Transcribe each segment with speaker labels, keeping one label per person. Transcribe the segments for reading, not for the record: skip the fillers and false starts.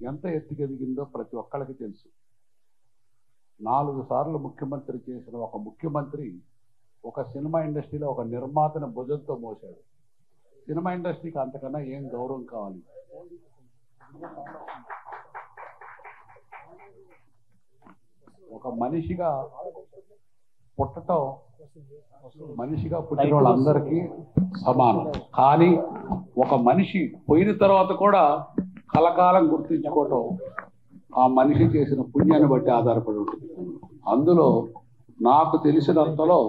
Speaker 1: ఎంత ఎత్తుకెదిగిందో ప్రతి ఒక్కరికి తెలుసు. 4 సార్లు ముఖ్యమంత్రి చేసిన ఒక ముఖ్యమంత్రి ఒక సినిమా ఇండస్ట్రీలో ఒక నిర్మాతను భుజంతో మోశాడు. సినిమా ఇండస్ట్రీకి అంతకన్నా ఏం గౌరవం కావాలి? ఒక మనిషిగా పుట్టడం మనిషిగా పుట్టిన వాళ్ళందరికీ సమానం. కానీ ఒక మనిషి పోయిన తర్వాత కూడా కలకాలం గుర్తించుకోవటం ఆ మనిషి చేసిన పుణ్యాన్ని బట్టి ఆధారపడి ఉంటుంది. అందులో నాకు తెలిసినంతలో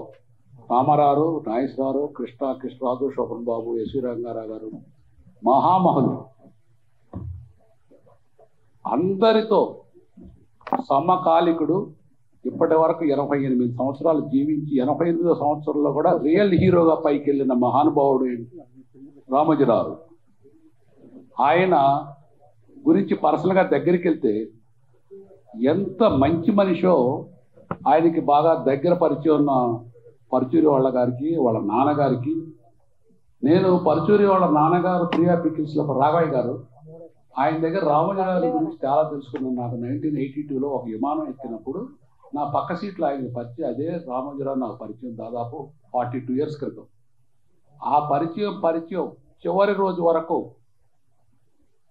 Speaker 1: రామారావు, నాగేశ్వరరావు, కృష్ణరాజు, శోభన్ బాబు, ఎస్వి రంగారావు గారు మహామహులు. అందరితో సమకాలికుడు. ఇప్పటి వరకు 88 సంవత్సరాలు జీవించి 88వ సంవత్సరంలో కూడా రియల్ హీరోగా పైకి వెళ్ళిన మహానుభావుడు రామోజీరావు. ఆయన గురించి పర్సనల్గా దగ్గరికి వెళ్తే ఎంత మంచి మనిషో ఆయనకి బాగా దగ్గర పరిచయం ఉన్న పరుచూరి వాళ్ళ గారికి, వాళ్ళ నాన్నగారికి. నేను పరుచూరి వాళ్ళ నాన్నగారు ప్రియా పికిల్స్లో రాఘవయ్య గారు, ఆయన దగ్గర రామోజీరావు గురించి చాలా తెలుసుకున్నాను. నాకు 1982లో ఒక విమానం ఎక్కినప్పుడు నా పక్క సీట్లో ఆయన పరిచయం, అదే రామోజీరావు నాకు పరిచయం దాదాపు 42 ఇయర్స్ క్రితం. ఆ పరిచయం చివరి రోజు వరకు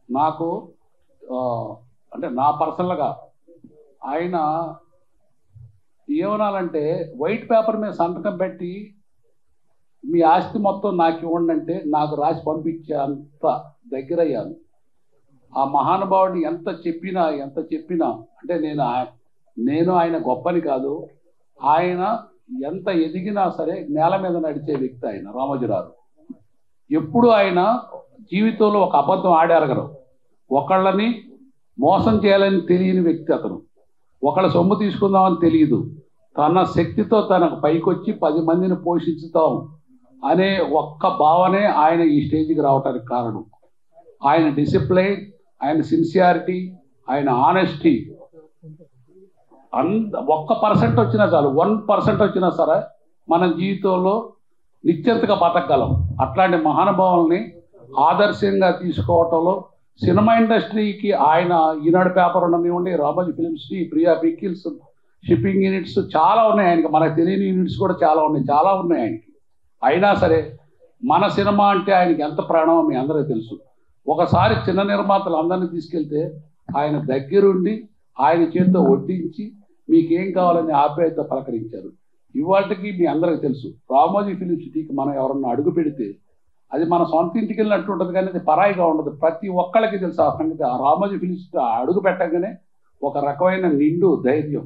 Speaker 1: నాకు అంటే నా పర్సనల్గా ఆయన ఏమనాలంటే వైట్ పేపర్ మీద సంతకం పెట్టి మీ ఆస్తి మొత్తం నాకు ఇవ్వండి అంటే నాకు రాసి పంపించే అంత దగ్గరయ్యాను. ఆ మహానుభావుడిని ఎంత చెప్పినా అంటే నేను ఆయన గొప్పని కాదు, ఆయన ఎంత ఎదిగినా సరే నేల మీద నడిచే వ్యక్తి ఆయన రామోజీరావు. ఎప్పుడు ఆయన జీవితంలో ఒక అబద్ధం ఆడారగరు. ఒకళ్ళని మోసం చేయాలని తెలియని వ్యక్తి అతను. ఒకళ్ళ సొమ్ము తీసుకుందామని తెలియదు. తన శక్తితో తనకు పైకొచ్చి 10 మందిని పోషించుతాం అనే ఒక్క భావనే ఆయన ఈ స్టేజ్కి రావడానికి కారణం. ఆయన డిసిప్లైన్, ఆయన సిన్సియారిటీ, ఆయన ఆనెస్టీ 1% వచ్చినా చాలు, 1% వచ్చినా సరే మన జీవితంలో నిశ్చింతగా బతకగలం. అట్లాంటి మహానుభావుల్ని ఆదర్శంగా తీసుకోవటంలో సినిమా ఇండస్ట్రీకి ఆయన ఈనాడు పేపర్ ఉండనివ్వండి, Ramoji films, Priya pickles, shipping units చాలా ఉన్నాయి ఆయనకి. మనకు తెలియని యూనిట్స్ కూడా చాలా ఉన్నాయి ఆయనకి. అయినా సరే మన సినిమా అంటే ఆయనకి ఎంత ప్రాణమో మీ అందరికీ తెలుసు. ఒకసారి చిన్న నిర్మాతలు అందరినీ తీసుకెళ్తే ఆయన దగ్గరుండి ఆయన చేతితో వడ్డించి మీకేం కావాలని ఆప్యాయత పలకరించారు. ఇవాటికి మీ అందరికీ తెలుసు. రామోజీ ఫిలిం సిటీకి మనం ఎవరన్నా అడుగు పెడితే అది మన సొంత ఇంటికి వెళ్ళినట్టు ఉంటుంది, కానీ అది పరాయిగా ఉండదు. ప్రతి ఒక్కళ్ళకి తెలుసు ఆ సంగతి. ఆ రామోజీ ఫిలిం సిటీ అడుగు పెట్టగానే ఒక రకమైన నిండు ధైర్యం.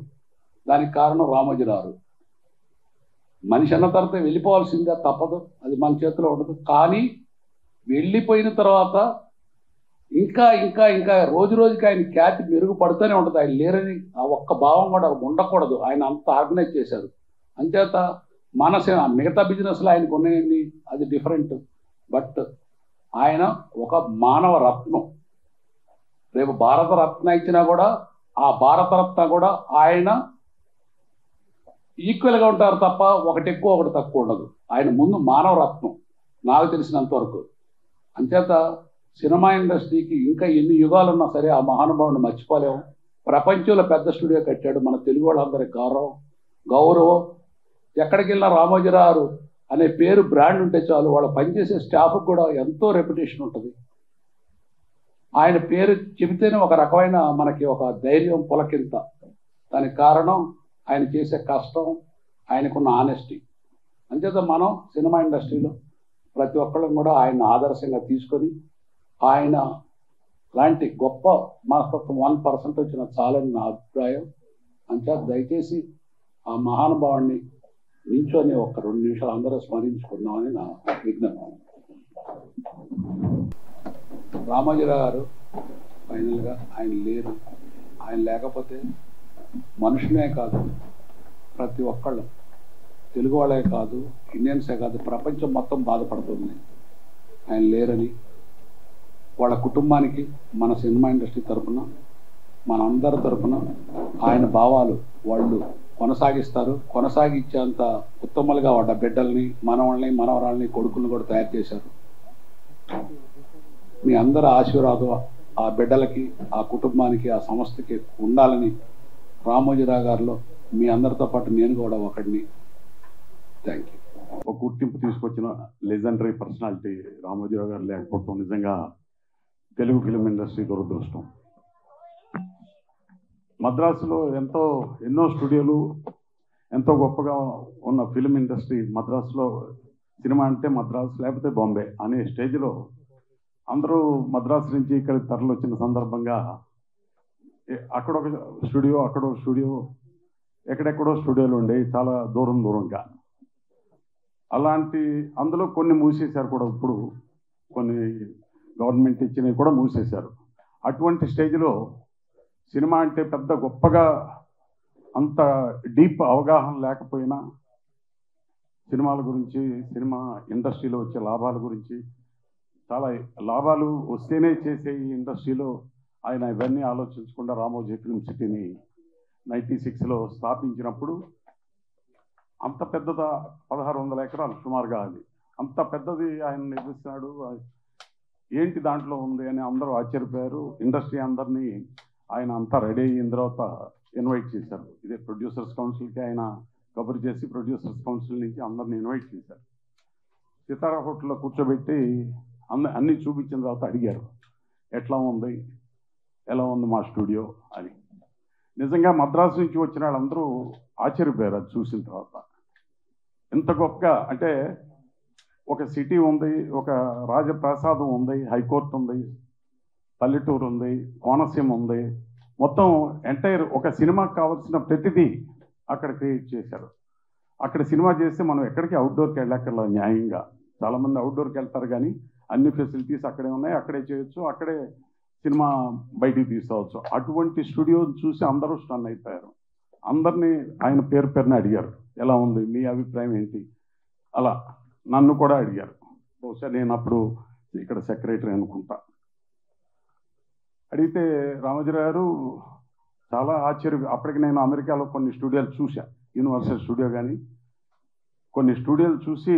Speaker 1: దానికి కారణం రామోజీరావు. మనిషి అన్న తర్వాత వెళ్ళిపోవాల్సిందే, తప్పదు, అది మన చేతిలో ఉండదు. కానీ వెళ్ళిపోయిన తర్వాత ఇంకా ఇంకా ఇంకా రోజు రోజుకి ఆయన ఖ్యాతి మెరుగుపడుతూనే ఉంటుంది. ఆయన లేరని ఆ ఒక్క భావం కూడా ఉండకూడదు. ఆయన అంత ఆర్గనైజ్ చేశారు. అంచేత మిగతా బిజినెస్లో ఆయనకు ఉన్నాయండి, అది డిఫరెంట్. బట్ ఆయన ఒక మానవ రత్నం. రేపు భారతరత్న ఇచ్చినా కూడా ఆ భారతరత్న కూడా ఆయన ఈక్వల్గా ఉంటారు తప్ప ఒకటి ఎక్కువ ఒకటి తక్కువ ఉండదు. ఆయన ముందు మానవ రత్నం నాకు తెలిసినంత వరకు. అంచేత సినిమా ఇండస్ట్రీకి ఇంకా ఎన్ని యుగాలు ఉన్నా సరే ఆ మహానుభావుని మర్చిపోలేము. ప్రపంచంలో పెద్ద స్టూడియో కట్టాడు. మన తెలుగు వాళ్ళందరికీ గౌరవం. ఎక్కడికి వెళ్ళినా రామోజీరావు అనే పేరు బ్రాండ్ ఉంటే చాలు, వాళ్ళ పనిచేసే స్టాఫ్కి కూడా ఎంతో రెప్యుటేషన్ ఉంటుంది. ఆయన పేరు చెబితేనే ఒక రకమైన మనకి ఒక ధైర్యం పులకింత. దానికి కారణం ఆయన చేసే కష్టం, ఆయనకున్న ఆనెస్టీ. అంచేత మనం సినిమా ఇండస్ట్రీలో ప్రతి ఒక్కళ్ళం కూడా ఆయన ఆదర్శంగా తీసుకొని ఆయన లాంటి గొప్ప మనస్తత్వం 1% వచ్చిన చాలని నా అభిప్రాయం. అంచేత దయచేసి ఆ మహానుభావుడిని నించొని ఒక 2 నిమిషాలు అందరూ స్మరించుకుందామని నా విజ్ఞప్తి. రామోజీరావు గారు ఫైనల్గా ఆయన లేరు. ఆయన లేకపోతే మనుషులే కాదు, ప్రతి ఒక్కళ్ళు, తెలుగు వాళ్ళే కాదు, ఇండియన్సే కాదు, ప్రపంచం మొత్తం బాధపడుతుంది ఆయన లేరని. వాళ్ళ కుటుంబానికి మన సినిమా ఇండస్ట్రీ తరఫున, మన అందరి తరఫున ఆయన భావాలు వాళ్ళు కొనసాగిస్తారు. కొనసాగించేంత ఉత్తములుగా వాళ్ళ బిడ్డల్ని, మనవల్ని, మనవరాల్ని, కొడుకులను కూడా తయారు చేశారు. మీ అందరి ఆ బిడ్డలకి, ఆ కుటుంబానికి, ఆ సంస్థకి ఉండాలని రామోజీరావు గారిలో మీ అందరితో పాటు నేను కూడా ఒకడిని. Thank you.
Speaker 2: ఒక గుర్తింపు తీసుకొచ్చిన లెజెండరీ పర్సనాలిటీ రామోజీరావు గారు లేకపోవడం నిజంగా తెలుగు ఫిలిం ఇండస్ట్రీ దురదృష్టం. మద్రాసులో ఎన్నో స్టూడియోలు, ఎంతో గొప్పగా ఉన్న ఫిలిం ఇండస్ట్రీ మద్రాసులో సినిమా అంటే మద్రాసు లేకపోతే బాంబే అనే స్టేజ్లో అందరూ మద్రాసు నుంచి ఇక్కడికి తరలి వచ్చిన సందర్భంగా అక్కడొక స్టూడియో, అక్కడొక స్టూడియో, ఎక్కడెక్కడో స్టూడియోలు ఉండేవి చాలా దూరంగా. అలాంటి అందులో కొన్ని మూసేశారు కూడా. ఇప్పుడు కొన్ని గవర్నమెంట్ ఇచ్చినవి కూడా మూసేశారు. అటువంటి స్టేజ్లో సినిమా అంటే పెద్ద గొప్పగా అంత డీప్ అవగాహన లేకపోయినా సినిమాల గురించి, సినిమా ఇండస్ట్రీలో వచ్చే లాభాల గురించి, చాలా లాభాలు వస్తేనే చేసే ఈ ఇండస్ట్రీలో ఆయన ఇవన్నీ ఆలోచించకుండా రామోజీ ఫిల్మ్ సిటీని 96లో స్థాపించినప్పుడు అంత పెద్దదా 1600 ఎకరాలు సుమారుగా అది అంత పెద్దది ఆయన నిర్మిస్తున్నాడు. ఏంటి దాంట్లో ఉంది అని అందరూ ఆశ్చర్యపోయారు. ఇండస్ట్రీ అందరినీ ఆయన అంతా రెడీ అయిన తర్వాత ఇన్వైట్ చేశారు. ఇదే ప్రొడ్యూసర్స్ కౌన్సిల్కి ఆయన కబురు చేసి ప్రొడ్యూసర్స్ కౌన్సిల్ నుంచి అందరిని ఇన్వైట్ చేశారు. సితారా హోటల్లో కూర్చోబెట్టి అన్నీ చూపించిన తర్వాత అడిగారు, ఎట్లా ఉంది, ఎలా ఉంది మా స్టూడియో అని. నిజంగా మద్రాసు నుంచి వచ్చిన వాళ్ళందరూ ఆశ్చర్యపోయారు అది చూసిన తర్వాత. ఎంత గొప్పగా అంటే ఒక సిటీ ఉంది, ఒక రాజప్రాసాదం ఉంది, హైకోర్టు ఉంది, పల్లెటూరు ఉంది, కోనసీమ ఉంది, మొత్తం ఎంటైర్ ఒక సినిమాకి కావాల్సిన ప్రతిదీ అక్కడ క్రియేట్ చేశారు. అక్కడ సినిమా చేస్తే మనం ఎక్కడికి అవుట్డోర్కి వెళ్ళక్కర్లా న్యాయంగా. చాలామంది అవుట్డోర్కి వెళ్తారు కానీ అన్ని ఫెసిలిటీస్ అక్కడే ఉన్నాయి, అక్కడే చేయొచ్చు, అక్కడే సినిమా బయటికి తీసుకోవచ్చు. అటువంటి స్టూడియోని చూసి అందరూ స్టన్ అయిపోయారు. అందరినీ ఆయన పేరున అడిగారు, ఎలా ఉంది, మీ అభిప్రాయం ఏంటి, అలా నన్ను కూడా అడిగారు. బహుశా నేను అప్పుడు ఇక్కడ సెక్రటరీ అనుకుంటా. అడిగితే రామోజీరావు గారు చాలా ఆశ్చర్యం. అప్పటికి నేను అమెరికాలో కొన్ని స్టూడియోలు చూశాను, యూనివర్సల్ స్టూడియో కానీ కొన్ని స్టూడియోలు చూసి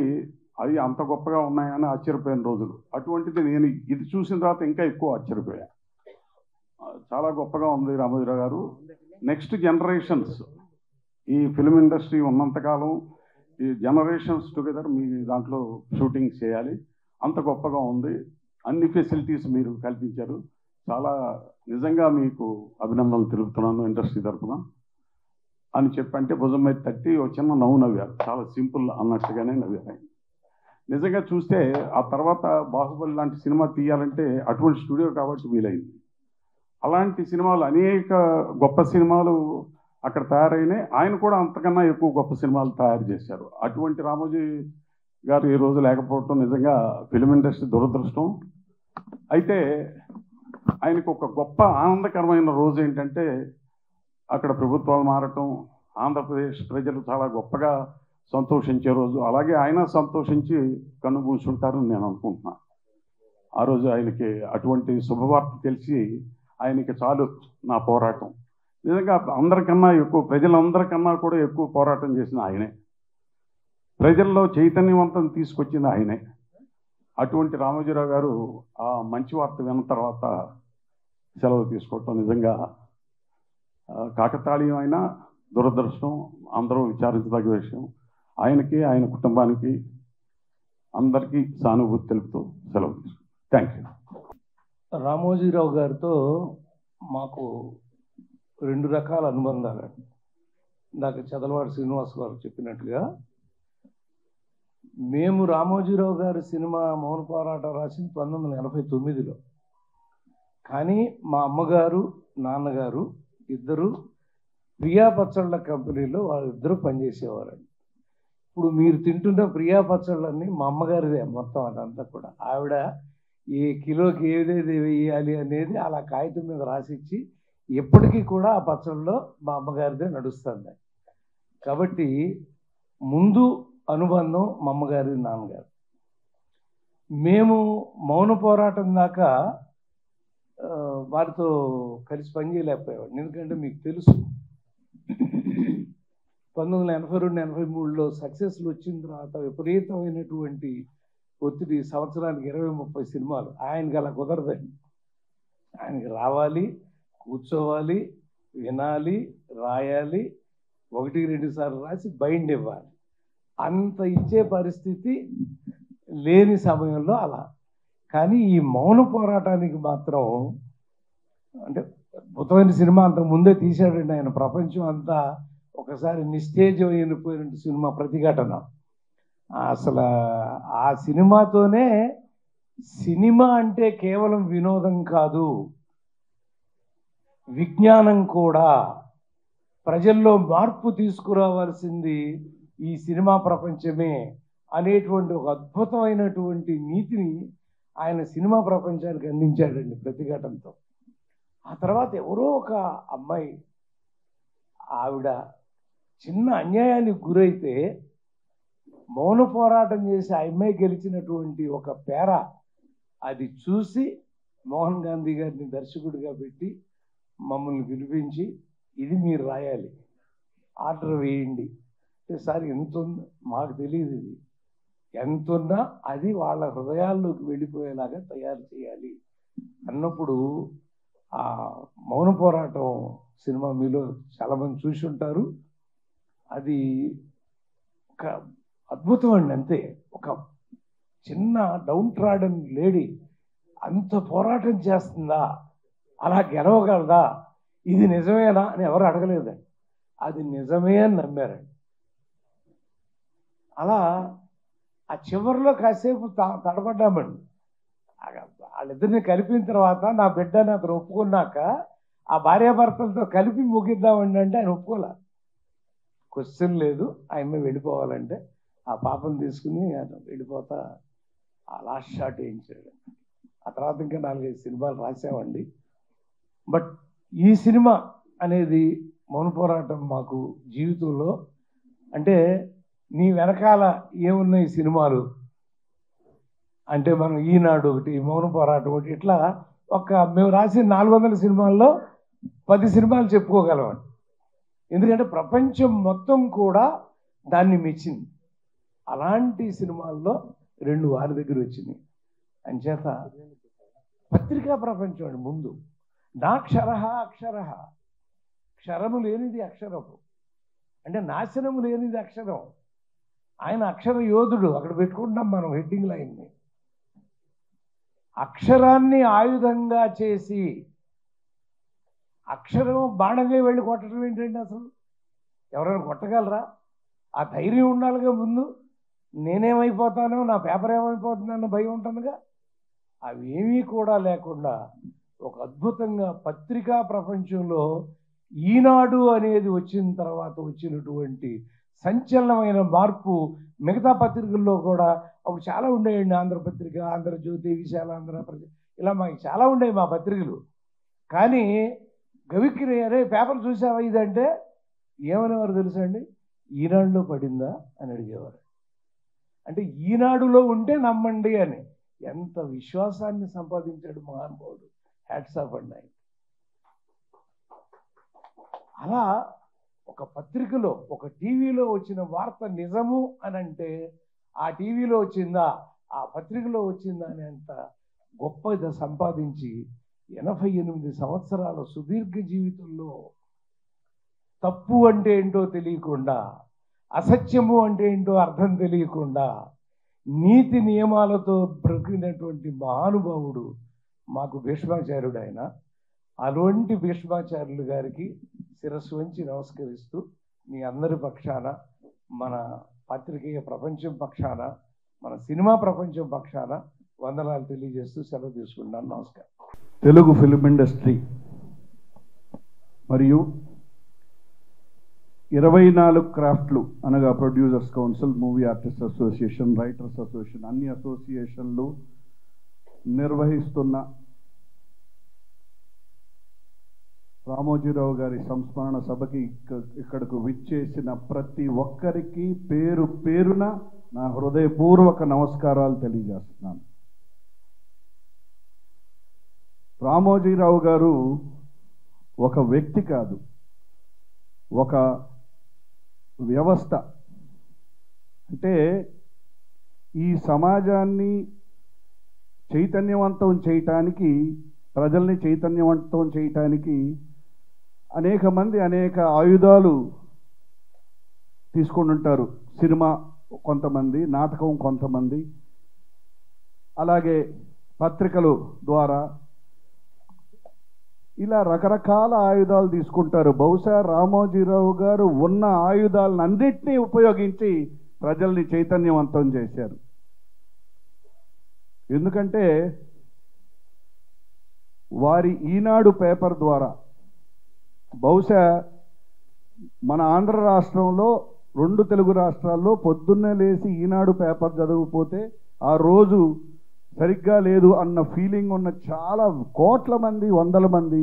Speaker 2: అవి అంత గొప్పగా ఉన్నాయని ఆశ్చర్యపోయిన రోజులు. అటువంటిది నేను ఇది చూసిన తర్వాత ఇంకా ఎక్కువ ఆశ్చర్యపోయా. చాలా గొప్పగా ఉంది రామోజీరావు గారు. నెక్స్ట్ జనరేషన్స్ ఈ ఫిల్మ్ ఇండస్ట్రీ ఉన్నంతకాలం ఈ జనరేషన్స్ టుగెదర్ మీ దాంట్లో షూటింగ్ చేయాలి, అంత గొప్పగా ఉంది, అన్ని ఫెసిలిటీస్ మీరు కల్పించారు, చాలా నిజంగా మీకు అభినందనలు తెలుపుతున్నాను ఇండస్ట్రీ తరఫున అని చెప్పంటే భుజం మీద తట్టి ఒక చిన్న నవ్వు నవ్వారు. చాలా సింపుల్ అన్నట్టుగానే నవ్వారు. నిజంగా చూస్తే ఆ తర్వాత బాహుబలి లాంటి సినిమా తీయాలంటే అటువంటి స్టూడియో కాబట్టి వీలైంది. అలాంటి సినిమాలు అనేక గొప్ప సినిమాలు అక్కడ తయారైనాయి. ఆయన కూడా అంతకన్నా ఎక్కువ గొప్ప సినిమాలు తయారు చేశారు. అటువంటి రామోజీ గారు ఈ రోజు లేకపోవటం నిజంగా ఫిలిం ఇండస్ట్రీ దురదృష్టం. అయితే ఆయనకు ఒక గొప్ప ఆనందకరమైన రోజు ఏంటంటే అక్కడ ప్రభుత్వాలు మారటం, ఆంధ్రప్రదేశ్ ప్రజలు చాలా గొప్పగా సంతోషించే రోజు. అలాగే ఆయన సంతోషించి కన్నుమూసుంటారని నేను అనుకుంటున్నాను. ఆ రోజు ఆయనకి అటువంటి శుభవార్త తెలిసి ఆయనకి చాలు నా పోరాటం. నిజంగా అందరికన్నా ఎక్కువ, ప్రజలందరికన్నా కూడా ఎక్కువ పోరాటం చేసిన ఆయనే, ప్రజల్లో చైతన్యవంతం తీసుకొచ్చింది ఆయనే. అటువంటి రామోజీరావు గారు ఆ మంచి వార్త విన్న తర్వాత సెలవు తీసుకోవటం నిజంగా కాకతాళీయమైన దురదృష్టం, అందరూ విచారించదగ్గ విషయం. ఆయనకి, ఆయన కుటుంబానికి, అందరికీ సానుభూతి తెలుపుతూ సెలవు తీసుకుంటాం. Thank you.
Speaker 3: రామోజీరావు గారితో మాకు 2 రకాల అనుబంధాలు. ఇందాక చదలవాడి శ్రీనివాస్ గారు చెప్పినట్టుగా మేము రామోజీరావు గారి సినిమా మౌన పోరాటం రాసింది 1989లో. కానీ మా అమ్మగారు, నాన్నగారు ఇద్దరు ప్రియా పచ్చళ్ళ కంపెనీలో వాళ్ళిద్దరూ పనిచేసేవారండి. ఇప్పుడు మీరు తింటున్న ప్రియా పచ్చళ్ళన్నీ మా అమ్మగారిదే మొత్తం. అదంతా కూడా ఆవిడ ఏ కిలోకి ఏదేది వేయాలి అనేది అలా కాగితం మీద రాసిచ్చి ఎప్పటికీ కూడా ఆ పచ్చళ్ళలో మా అమ్మగారిదే నడుస్తుంది. కాబట్టి ముందు అనుబంధం మా అమ్మగారి, నాన్నగారు. మేము మౌన పోరాటం దాకా వారితో కలిసి పనిచేయలేకపోయేవాడిని. ఎందుకంటే మీకు తెలుసు 1982-83లో సక్సెస్లు వచ్చిన తర్వాత విపరీతమైనటువంటి ఒత్తిడి, సంవత్సరానికి 20-30 సినిమాలు. ఆయనకి అలా కుదరదండి. ఆయనకి రావాలి, కూర్చోవాలి, వినాలి, రాయాలి, 1-2 సార్లు రాసి బైండ్ ఇవ్వాలి. అంత ఇచ్చే పరిస్థితి లేని సమయంలో అలా. కానీ ఈ మౌన పోరాటానికి మాత్రం అంటే అద్భుతమైన సినిమా అంతకు ముందే తీశాడండి ఆయన. ప్రపంచం అంతా ఒకసారి నిస్తేజం అయిపోయిన సినిమా ప్రతిఘటన. అసలు ఆ సినిమాతోనే సినిమా అంటే కేవలం వినోదం కాదు, విజ్ఞానం కూడా, ప్రజల్లో మార్పు తీసుకురావాల్సింది ఈ సినిమా ప్రపంచమే అనేటువంటి ఒక అద్భుతమైనటువంటి నీతిని ఆయన సినిమా ప్రపంచానికి అందించాడండి ప్రతిఘటనతో. ఆ తర్వాత ఎవరో ఒక అమ్మాయి, ఆవిడ చిన్న అన్యాయానికి గురైతే మౌన పోరాటం చేసి ఆ అమ్మాయి గెలిచినటువంటి ఒక పేర అది చూసి మోహన్ గాంధీ గారిని దర్శకుడిగా పెట్టి మమ్మల్ని పిలిపించి, ఇది మీరు రాయాలి, ఆర్డర్ వేయండి. సార్ ఎంత ఉంది మాకు తెలియదు, ఇది ఎంత ఉన్నా అది వాళ్ళ హృదయాల్లోకి వెళ్ళిపోయేలాగా తయారు చేయాలి అన్నప్పుడు ఆ మౌన పోరాటం సినిమా మీలో చాలామంది చూసి ఉంటారు. అది ఒక అద్భుతం అండి. అంతే, ఒక చిన్న డౌన్ ట్రాడన్ లేడీ అంత పోరాటం చేస్తుందా, అలా గెలవగలదా, ఇది నిజమేనా అని ఎవరు అడగలేదండి. అది నిజమే అని నమ్మారండి. అలా ఆ చివరిలో కాసేపు తడబడ్డామండి. వాళ్ళిద్దరిని కలిపిన తర్వాత నా బిడ్డని అతను ఒప్పుకున్నాక ఆ భార్యాభర్తలతో కలిపి ముగిద్దామండి అంటే ఆయన ఒప్పుకోలే. క్వశ్చన్ లేదు, ఆయన వెళ్ళిపోవాలంటే ఆ పాపను తీసుకుని ఆయన వెళ్ళిపోతా ఆ లాస్ట్ షాట్ వేయించాడు. ఆ తర్వాత ఇంకా 4-5 సినిమాలు రాసామండి. బట్ ఈ సినిమా అనేది మౌన పోరాటం మాకు జీవితంలో అంటే నీ వెనకాల ఏమున్నాయి సినిమాలు అంటే మనం ఈనాడు ఒకటి, మౌన పోరాటం ఒకటి, ఇట్లా మేము రాసిన 400 సినిమాల్లో 10 సినిమాలు చెప్పుకోగలమండి. ఎందుకంటే ప్రపంచం మొత్తం కూడా దాన్ని మెచ్చింది. అలాంటి సినిమాల్లో 2 వారి దగ్గర వచ్చినాయి. అంచేత పత్రికా ప్రపంచం అండి ముందు. నాక్షరహ అక్షరహ, క్షరము లేనిది అక్షరము అంటే నాశనము లేనిది అక్షరం. ఆయన అక్షర యోధుడు, అక్కడ పెట్టుకుంటాం మనం హెడ్డింగ్ లైన్ని. అక్షరాన్ని ఆయుధంగా చేసి అక్షరం బాణంగా వెళ్ళి కొట్టడం ఏంటండి? అసలు ఎవరైనా కొట్టగలరా? ఆ ధైర్యం ఉండాలిగా ముందు. నేనేమైపోతానో, నా పేపర్ ఏమైపోతుందన్న భయం ఉంటుందిగా. అవేమీ కూడా లేకుండా ఒక అద్భుతంగా పత్రికా ప్రపంచంలో ఈనాడు అనేది వచ్చిన తర్వాత వచ్చినటువంటి సంచలనమైన మార్పు మిగతా పత్రికల్లో కూడా అప్పుడు చాలా ఉండేయండి. ఆంధ్రపత్రిక, ఆంధ్రజ్యోతి, విశాలాంధ్రప్రదేశ్, ఇలా మాకు చాలా ఉండేవి మా పత్రికలు. కానీ గవిక్కిరి అరే పేపర్ చూసావా ఇదంటే ఏమనేవారు తెలుసండి? ఈనాడులో పడిందా అని అడిగేవారు. అంటే ఈనాడులో ఉంటే నమ్మండి అని. ఎంత విశ్వాసాన్ని సంపాదించాడు మహానుభావుడు. హ్యాట్స్ ఆఫ్ అండి ఆయన. అలా ఒక పత్రికలో, ఒక టీవీలో వచ్చిన వార్త నిజము అని అంటే ఆ టీవీలో వచ్చిందా, ఆ పత్రికలో వచ్చిందా అని అంత గొప్ప సంపాదించి 88 సంవత్సరాల సుదీర్ఘ జీవితంలో తప్పు అంటే ఏంటో తెలియకుండా, అసత్యము అంటే ఏంటో అర్థం తెలియకుండా నీతి నియమాలతో బ్రతికినటువంటి మహానుభావుడు మాకు భీష్మాచార్యుడు ఆయన. అటువంటి భీష్మాచార్యులు గారికి శిరస్సు వంచి నమస్కరిస్తూ మీ అందరి పక్షాన, మన పాత్రికేయ ప్రపంచం పక్షాన, మన సినిమా ప్రపంచం పక్షాన వందనాలు తెలియజేస్తూ సెలవు తీసుకుంటున్నాను. నమస్కారం.
Speaker 2: తెలుగు ఫిల్మ్ ఇండస్ట్రీ మరియు 24 క్రాఫ్ట్లు అనగా producers council, movie artist association, writers association, అన్ని అసోసియేషన్లు నిర్వహిస్తున్న రామోజీరావు గారి సంస్మరణ సభకి ఇక్కడకు విచ్చేసిన ప్రతి ఒక్కరికి పేరు పేరున నా హృదయపూర్వక నమస్కారాలు తెలియజేస్తున్నాను. రామోజీరావు గారు ఒక వ్యక్తి కాదు, ఒక వ్యవస్థ. అంటే ఈ సమాజాన్ని చైతన్యవంతం చేయటానికి ప్రజల్ని చైతన్యవంతం చేయటానికి అనేక మంది అనేక ఆయుధాలు తీసుకొని ఉంటారు. సినిమా కొంతమంది, నాటకం కొంతమంది, అలాగే పత్రికలు ద్వారా ఇలా రకరకాల ఆయుధాలు తీసుకుంటారు. బహుశా రామోజీరావు గారు ఉన్న ఆయుధాలను అన్నిటినీ ఉపయోగించి ప్రజల్ని చైతన్యవంతం చేశారు. ఎందుకంటే వారి ఈనాడు పేపర్ ద్వారా బహుశా మన ఆంధ్ర రాష్ట్రంలో 2 తెలుగు రాష్ట్రాల్లో పొద్దున్నే లేచి ఈనాడు పేపర్ చదవకపోతే ఆ రోజు సరిగ్గా లేదు అన్న ఫీలింగ్ ఉన్న చాలా కోట్ల మంది, వందల మంది,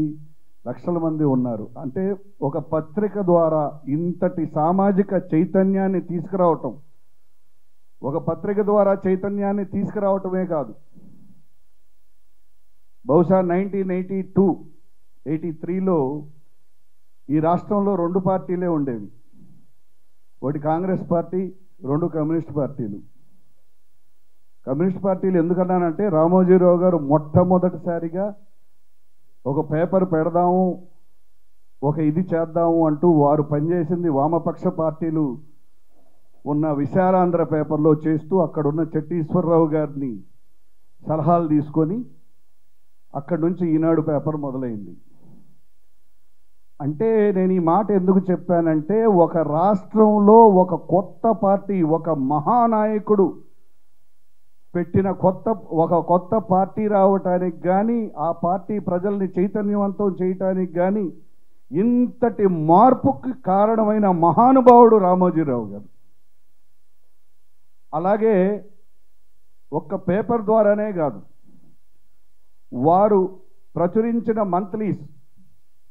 Speaker 2: లక్షల మంది ఉన్నారు. అంటే ఒక పత్రిక ద్వారా ఇంతటి సామాజిక చైతన్యాన్ని తీసుకురావటం, ఒక పత్రిక ద్వారా చైతన్యాన్ని తీసుకురావటమే కాదు, బహుశా 1982, 83లో ఈ రాష్ట్రంలో 2 పార్టీలే ఉండేవి. ఒకటి కాంగ్రెస్ పార్టీ, 2 కమ్యూనిస్ట్ పార్టీలు. కమ్యూనిస్ట్ పార్టీలు ఎందుకన్నానంటే రామోజీరావు గారు మొట్టమొదటిసారిగా ఒక పేపర్ పెడదాము, ఒక ఇది చేద్దాము అంటూ వారు పనిచేసింది వామపక్ష పార్టీలు ఉన్న విశాలాంధ్ర పేపర్లో చేస్తూ అక్కడున్న చెట్టీశ్వరరావు గారిని సలహాలు తీసుకొని అక్కడి నుంచి ఈనాడు పేపర్ మొదలైంది. అంటే నేను ఈ మాట ఎందుకు చెప్పానంటే ఒక రాష్ట్రంలో ఒక కొత్త పార్టీ, ఒక మహానాయకుడు పెట్టిన కొత్త పార్టీ రావటానికి కానీ, ఆ పార్టీ ప్రజల్ని చైతన్యవంతం చేయటానికి కానీ ఇంతటి మార్పుకి కారణమైన మహానుభావుడు రామోజీరావు గారు. అలాగే ఒక్క పేపర్ ద్వారానే కాదు, వారు ప్రచురించిన మంత్లీస్,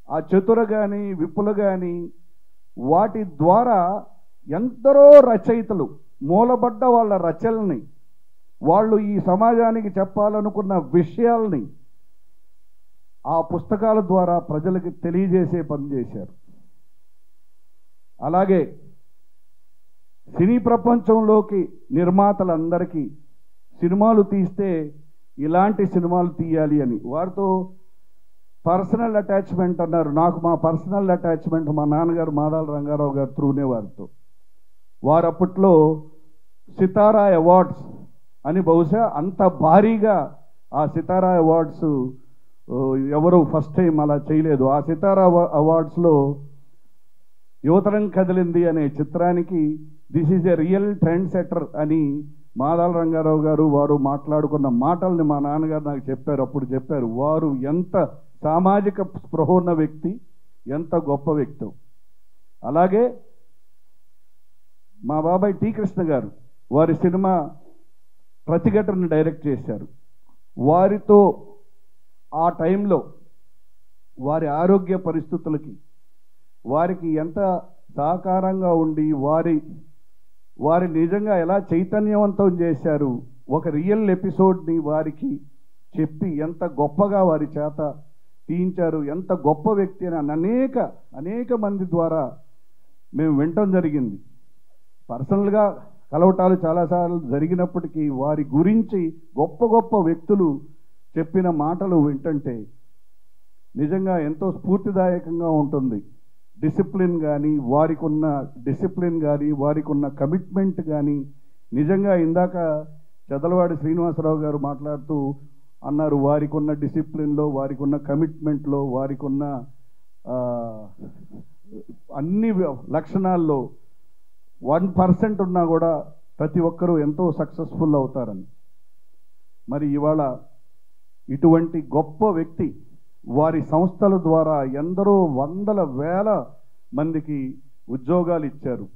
Speaker 2: ఆ చతుర కానీ విప్పులు కానీ, వాటి ద్వారా ఎందరో రచయితలు మూలబడ్డ వాళ్ళ రచనల్ని, వాళ్ళు ఈ సమాజానికి చెప్పాలనుకున్న విషయాల్ని ఆ పుస్తకాల ద్వారా ప్రజలకు తెలియజేసే పని చేశారు. అలాగే సినీ ప్రపంచంలోకి నిర్మాతలందరికీ సినిమాలు తీస్తే ఇలాంటి సినిమాలు తీయాలి అని వారితో పర్సనల్ అటాచ్మెంట్ అన్నారు. నాకు మా పర్సనల్ అటాచ్మెంట్ మా నాన్నగారు మాదాల రంగారావు గారు త్రూనే వారితో. వారు అప్పట్లో సితారా అవార్డ్స్ అని, బహుశా అంత భారీగా ఆ సితారా అవార్డ్స్ ఎవరు ఫస్ట్ టైం అలా చేయలేదు. ఆ సితారా అవార్డ్స్లో యువతరం కదిలింది అనే చిత్రానికి this is a real trend setter అని మాదాల రంగారావు గారు వారు మాట్లాడుకున్న మాటల్ని మా నాన్నగారు నాకు చెప్పారు. అప్పుడు చెప్పారు వారు ఎంత సామాజిక స్పృహ ఉన్న వ్యక్తి, ఎంత గొప్ప వ్యక్తి. అలాగే మా బాబాయ్ టి కృష్ణ గారు వారి సినిమా ప్రతిఘటనను డైరెక్ట్ చేశారు. వారితో ఆ టైంలో వారి ఆరోగ్య పరిస్థితులకి వారికి ఎంత సహకారంగా ఉండి వారి నిజంగా ఎలా చైతన్యవంతం చేశారు, ఒక రియల్ ఎపిసోడ్ని వారికి చెప్పి ఎంత గొప్పగా వారి చేత తీయించారు, ఎంత గొప్ప వ్యక్తి అని అనేక మంది ద్వారా మేము వినటం జరిగింది. పర్సనల్గా కలవటాలు చాలాసార్లు జరిగినప్పటికీ వారి గురించి గొప్ప గొప్ప వ్యక్తులు చెప్పిన మాటలు వింటుంటే నిజంగా ఎంతో స్ఫూర్తిదాయకంగా ఉంటుంది. డిసిప్లిన్ కానీ, వారికి ఉన్న డిసిప్లిన్ కానీ, వారికి ఉన్న కమిట్మెంట్ కానీ, నిజంగా ఇందాక చదలవాడి శ్రీనివాసరావు గారు మాట్లాడుతూ అన్నారు వారికి ఉన్న డిసిప్లిన్లో, వారికి ఉన్న కమిట్మెంట్లో, వారికి ఉన్న అన్ని లక్షణాల్లో 1% ఉన్నా కూడా ప్రతి ఒక్కరూ ఎంతో సక్సెస్ఫుల్ అవుతారని. మరి ఇవాళ ఇటువంటి గొప్ప వ్యక్తి వారి సంస్థల ద్వారా ఎందరో వందల వేల మందికి ఉద్యోగాలు ఇచ్చారు.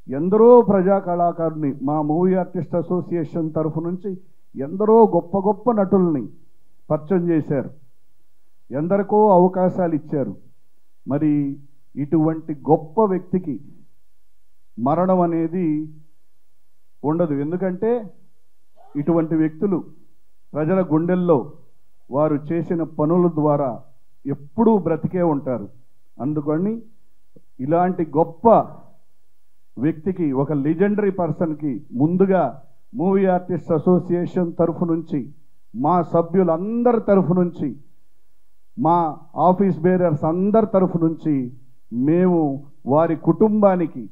Speaker 2: ఎందరో ప్రజా కళాకారుని మా మూవీ ఆర్టిస్ట్ అసోసియేషన్ తరఫు నుంచి ఎందరో గొప్ప గొప్ప నటుల్ని పరిచయం చేశారు, ఎందరికో అవకాశాలు ఇచ్చారు. మరి ఇటువంటి గొప్ప వ్యక్తికి మరణం అనేది ఉండదు. ఎందుకంటే ఇటువంటి వ్యక్తులు ప్రజల గుండెల్లో వారు చేసిన పనుల ద్వారా ఎప్పుడూ బ్రతికే ఉంటారు. అందుకని ఇలాంటి గొప్ప వ్యక్తికి, ఒక లెజెండరీ పర్సన్కి ముందుగా మూవీ ఆర్టిస్ట్ అసోసియేషన్ తరఫు నుంచి, మా సభ్యులందరి తరఫు నుంచి మా ఆఫీస్ బేరర్స్ అందరి తరఫు నుంచి మేము వారి కుటుంబానికి,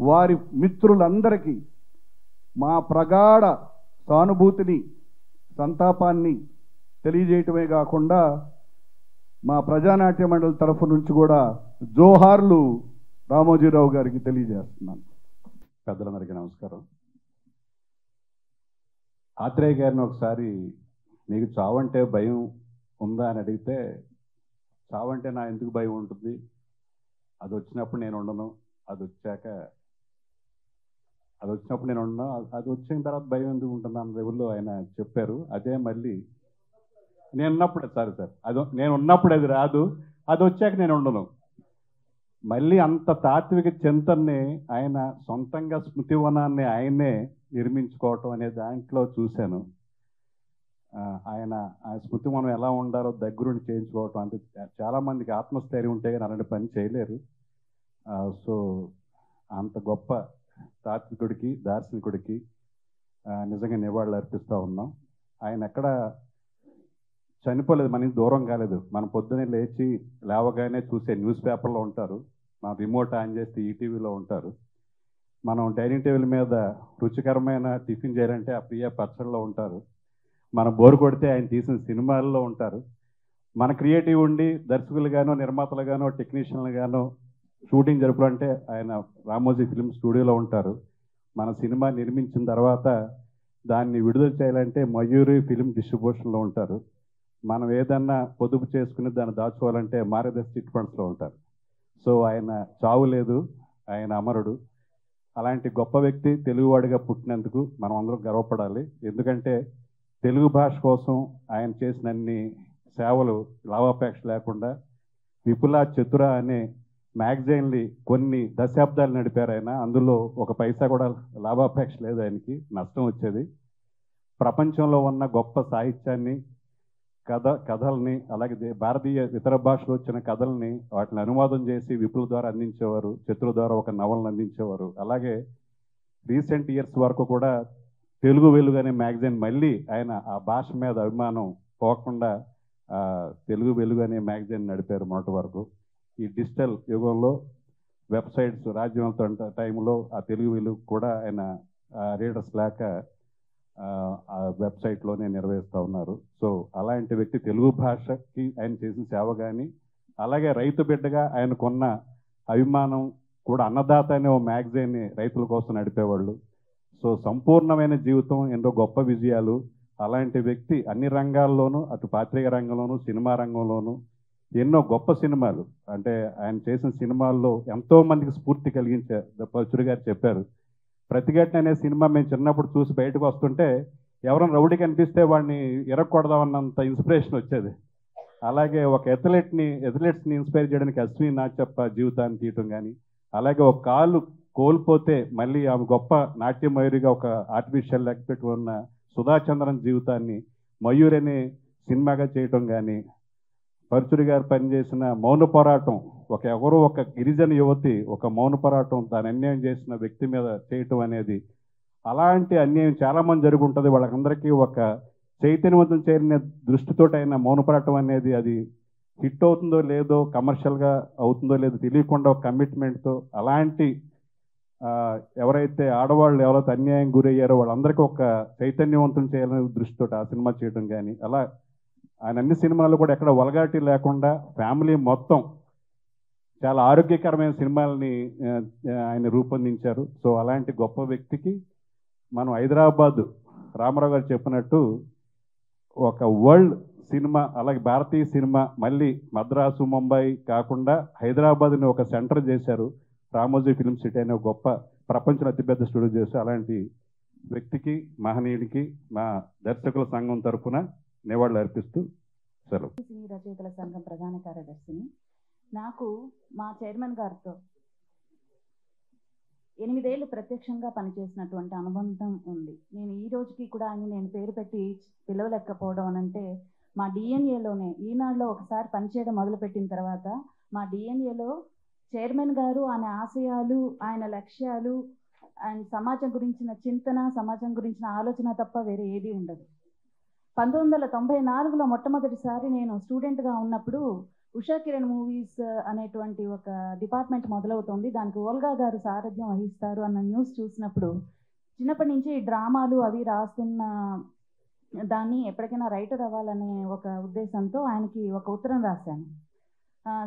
Speaker 2: వారి మిత్రులందరికీ మా ప్రగాఢ సానుభూతిని, సంతాపాన్ని తెలియజేయటమే కాకుండా మా ప్రజానాట్య మండలి తరఫు నుంచి కూడా జోహార్లు రామోజీరావు గారికి తెలియజేస్తున్నాను. పెద్దలందరికీ నమస్కారం. ఆత్రేయ గారిని ఒకసారి మీకు చావంటే భయం ఉందా అని అడిగితే, చావంటే నా ఎందుకు భయం ఉంటుంది, అది వచ్చినప్పుడు నేను ఉండను, అది వచ్చినప్పుడు నేను ఉండను, అది వచ్చిన తర్వాత భయం ఎందుకు ఉంటుంది అన్న లెవెల్లో ఆయన చెప్పారు. అదే మళ్ళీ నేను ఉన్నప్పుడే నేను ఉన్నప్పుడు అది రాదు, అది వచ్చాక నేను ఉండను. మళ్ళీ అంత తాత్విక చింతనని ఆయన సొంతంగా స్మృతివనాన్ని ఆయనే నిర్మించుకోవటం అనే దాంట్లో చూశాను. ఆయన ఆ స్మృతివనం ఎలా ఉండాలో దగ్గరుండి చేయించుకోవటం, అంటే చాలామందికి ఆత్మస్థైర్యం ఉంటే కానీ అలాంటి పని చేయలేరు. సో అంత గొప్ప తాత్వికుడికి, దార్శనికుడికి నిజంగా నివాళులు అర్పిస్తూ ఉన్నాం. ఆయన ఎక్కడ చనిపోలేదు, మనకి దూరం కాలేదు. మనం పొద్దున్నే లేవగానే చూసే న్యూస్ పేపర్లో ఉంటారు, మనం రిమోట్ ఆన్ చేస్తే ఈటీవీలో ఉంటారు, మనం డైనింగ్ టేబుల్ మీద రుచికరమైన టిఫిన్ చేయాలంటే ఆ ప్రియ పచ్చడిలో ఉంటారు, మనం బోరు కొడితే ఆయన తీసిన సినిమాల్లో ఉంటారు. మన క్రియేటివ్ ఉండి దర్శకులుగానో, నిర్మాతలుగానో, టెక్నీషియన్లుగానో షూటింగ్ జరుపులంటే ఆయన రామోజీ ఫిల్మ్ స్టూడియోలో ఉంటారు. మన సినిమా నిర్మించిన తర్వాత దాన్ని విడుదల చేయాలంటే మయూరి ఫిల్మ్ డిస్ట్రిబ్యూషన్లో ఉంటారు. మనం ఏదన్నా పొదుపు చేసుకుని దాన్ని దాచుకోవాలంటే మారదర్శి చిట్ ఫండ్స్లో ఉంటారు. సో ఆయన చావు లేదు, ఆయన అమరుడు. అలాంటి గొప్ప వ్యక్తి తెలుగువాడిగా పుట్టినందుకు మనం అందరం గర్వపడాలి. ఎందుకంటే తెలుగు భాష కోసం ఆయన చేసిన అన్ని సేవలు లాభాపేక్ష లేకుండా విపులా చతుర అనే మ్యాగజైన్లు కొన్ని దశాబ్దాలు నడిపారు ఆయన. అందులో ఒక పైసా కూడా లాభాపేక్ష లేదు, ఆయనకి నష్టం వచ్చేది. ప్రపంచంలో ఉన్న గొప్ప సాహిత్యాన్ని, కథల్ని, అలాగే భారతీయ ఇతర భాషలో వచ్చిన కథల్ని వాటిని అనువాదం చేసి విపుల ద్వారా అందించేవారు, చతుర ద్వారా ఒక నవలను అందించేవారు. అలాగే రీసెంట్ ఇయర్స్ వరకు కూడా తెలుగు వెలుగు అనే మ్యాగజైన్ మళ్ళీ ఆయన ఆ భాష మీద అభిమానం పోకుండా తెలుగు వెలుగు అనే మ్యాగజైన్ నడిపారు మొదటి వరకు. ఈ డిజిటల్ యుగంలో వెబ్సైట్స్ రాజ్యం టైంలో ఆ తెలుగు వెలుగు కూడా ఆయన రీడర్స్ లేక ఆ వెబ్సైట్లోనే నిర్వహిస్తూ ఉన్నారు. సో అలాంటి వ్యక్తి తెలుగు భాషకి ఆయన చేసిన సేవ కానీ, అలాగే రైతు బిడ్డగా ఆయనకున్న అభిమానం కూడా, అన్నదాత అనే ఓ మ్యాగజైన్ని రైతుల కోసం నడిపేవాళ్ళు. సో సంపూర్ణమైన జీవితం, ఎన్నో గొప్ప విజయాలు. అలాంటి వ్యక్తి అన్ని రంగాల్లోనూ, అటు పాత్రిక రంగంలోనూ, సినిమా రంగంలోనూ ఎన్నో గొప్ప సినిమాలు, అంటే ఆయన చేసిన సినిమాల్లో ఎంతో మందికి స్ఫూర్తి కలిగించే పరుచూరి గారు చెప్పారు. ప్రతిఘటన అనే సినిమా మేము చిన్నప్పుడు చూసి బయటకు వస్తుంటే ఎవరైనా రౌడీ కనిపిస్తే వాడిని ఎరగొడదామన్నంత ఇన్స్పిరేషన్ వచ్చేది. అలాగే ఒక ఎథ్లెట్స్ని ఇన్స్పైర్ చేయడానికి అశ్విని నాచప్ప జీవితాన్ని తీయటం కానీ, అలాగే ఒక కాలు కోల్పోతే మళ్ళీ ఆమె గొప్ప నాట్యమయూరిగా ఒక ఆర్టిఫిషియల్ లెగ్ పెట్టి ఉన్న సుధాచంద్రన్ జీవితాన్ని మయూరి అనే సినిమాగా చేయటం కానీ, పరుచూరి గారు పనిచేసిన మౌన పోరాటం, ఒక గిరిజన యువతి ఒక మౌన పోరాటం దాని అన్యాయం చేసిన వ్యక్తి మీద చేయటం అనేది, అలాంటి అన్యాయం చాలామంది జరుగుంటుంది. వాళ్ళకందరికీ ఒక చైతన్యవంతం చేరిన దృష్టితో అయిన మౌన పోరాటం అనేది అది హిట్ అవుతుందో లేదో, కమర్షియల్గా అవుతుందో లేదో తెలియకుండా ఒక కమిట్మెంట్తో, అలాంటి ఎవరైతే ఆడవాళ్ళు ఎవరైతే అన్యాయం గురయ్యారో వాళ్ళందరికీ ఒక చైతన్యవంతం చేయాలనే దృష్టితో ఆ సినిమా చేయడం కానీ, అలా ఆయన అన్ని సినిమాలు కూడా ఎక్కడ వల్గారిటీ లేకుండా ఫ్యామిలీ మొత్తం చాలా ఆరోగ్యకరమైన సినిమాలని ఆయన రూపొందించారు. సో అలాంటి గొప్ప వ్యక్తికి మనం హైదరాబాద్ రామారావు గారు చెప్పినట్టు ఒక వరల్డ్ సినిమా, అలాగే భారతీయ సినిమా మళ్ళీ మద్రాసు, ముంబై కాకుండా హైదరాబాద్ని ఒక సెంటర్ చేశారు. రామోజీ ఫిల్మ్ సిటీ అనే గొప్ప ప్రపంచంలో అతిపెద్ద స్టూడియో చేశారు. అలాంటి వ్యక్తికి, మహనీయుడికి మా దర్శకుల సంఘం తరఫున నివాళులు అర్పిస్తూ సెలవు.
Speaker 4: సినీ రచయితల సంఘం ప్రధాన కార్యదర్శిని. నాకు మా చైర్మన్ గారితో 8 ఏళ్ళు ప్రత్యక్షంగా పనిచేసినటువంటి అనుబంధం ఉంది. నేను ఈ రోజుకి కూడా నేను పేరు పెట్టి పిలవలేకపోవడం అనంటే, మా డిఎన్ఏలోనే ఈనాడులో ఒకసారి పనిచేయడం మొదలుపెట్టిన తర్వాత మా డిఎన్ఏలో చైర్మన్ గారు ఆయన ఆశయాలు, ఆయన లక్ష్యాలు, ఆయన సమాజం గురించిన చింతన, సమాజం గురించిన ఆలోచన తప్ప వేరే ఏది ఉండదు. 1994లో మొట్టమొదటిసారి నేను స్టూడెంట్గా ఉన్నప్పుడు ఉషా కిరణ్ మూవీస్ అనేటువంటి ఒక డిపార్ట్మెంట్ మొదలవుతుంది. దానికి ఓల్గా గారు సారథ్యం వహిస్తారు అన్న న్యూస్ చూసినప్పుడు చిన్నప్పటి నుంచి డ్రామాలు అవి రాస్తున్న దాన్ని ఎప్పటికైనా రైటర్ అవ్వాలనే ఒక ఉద్దేశంతో ఆయనకి ఒక ఉత్తరం రాశాను.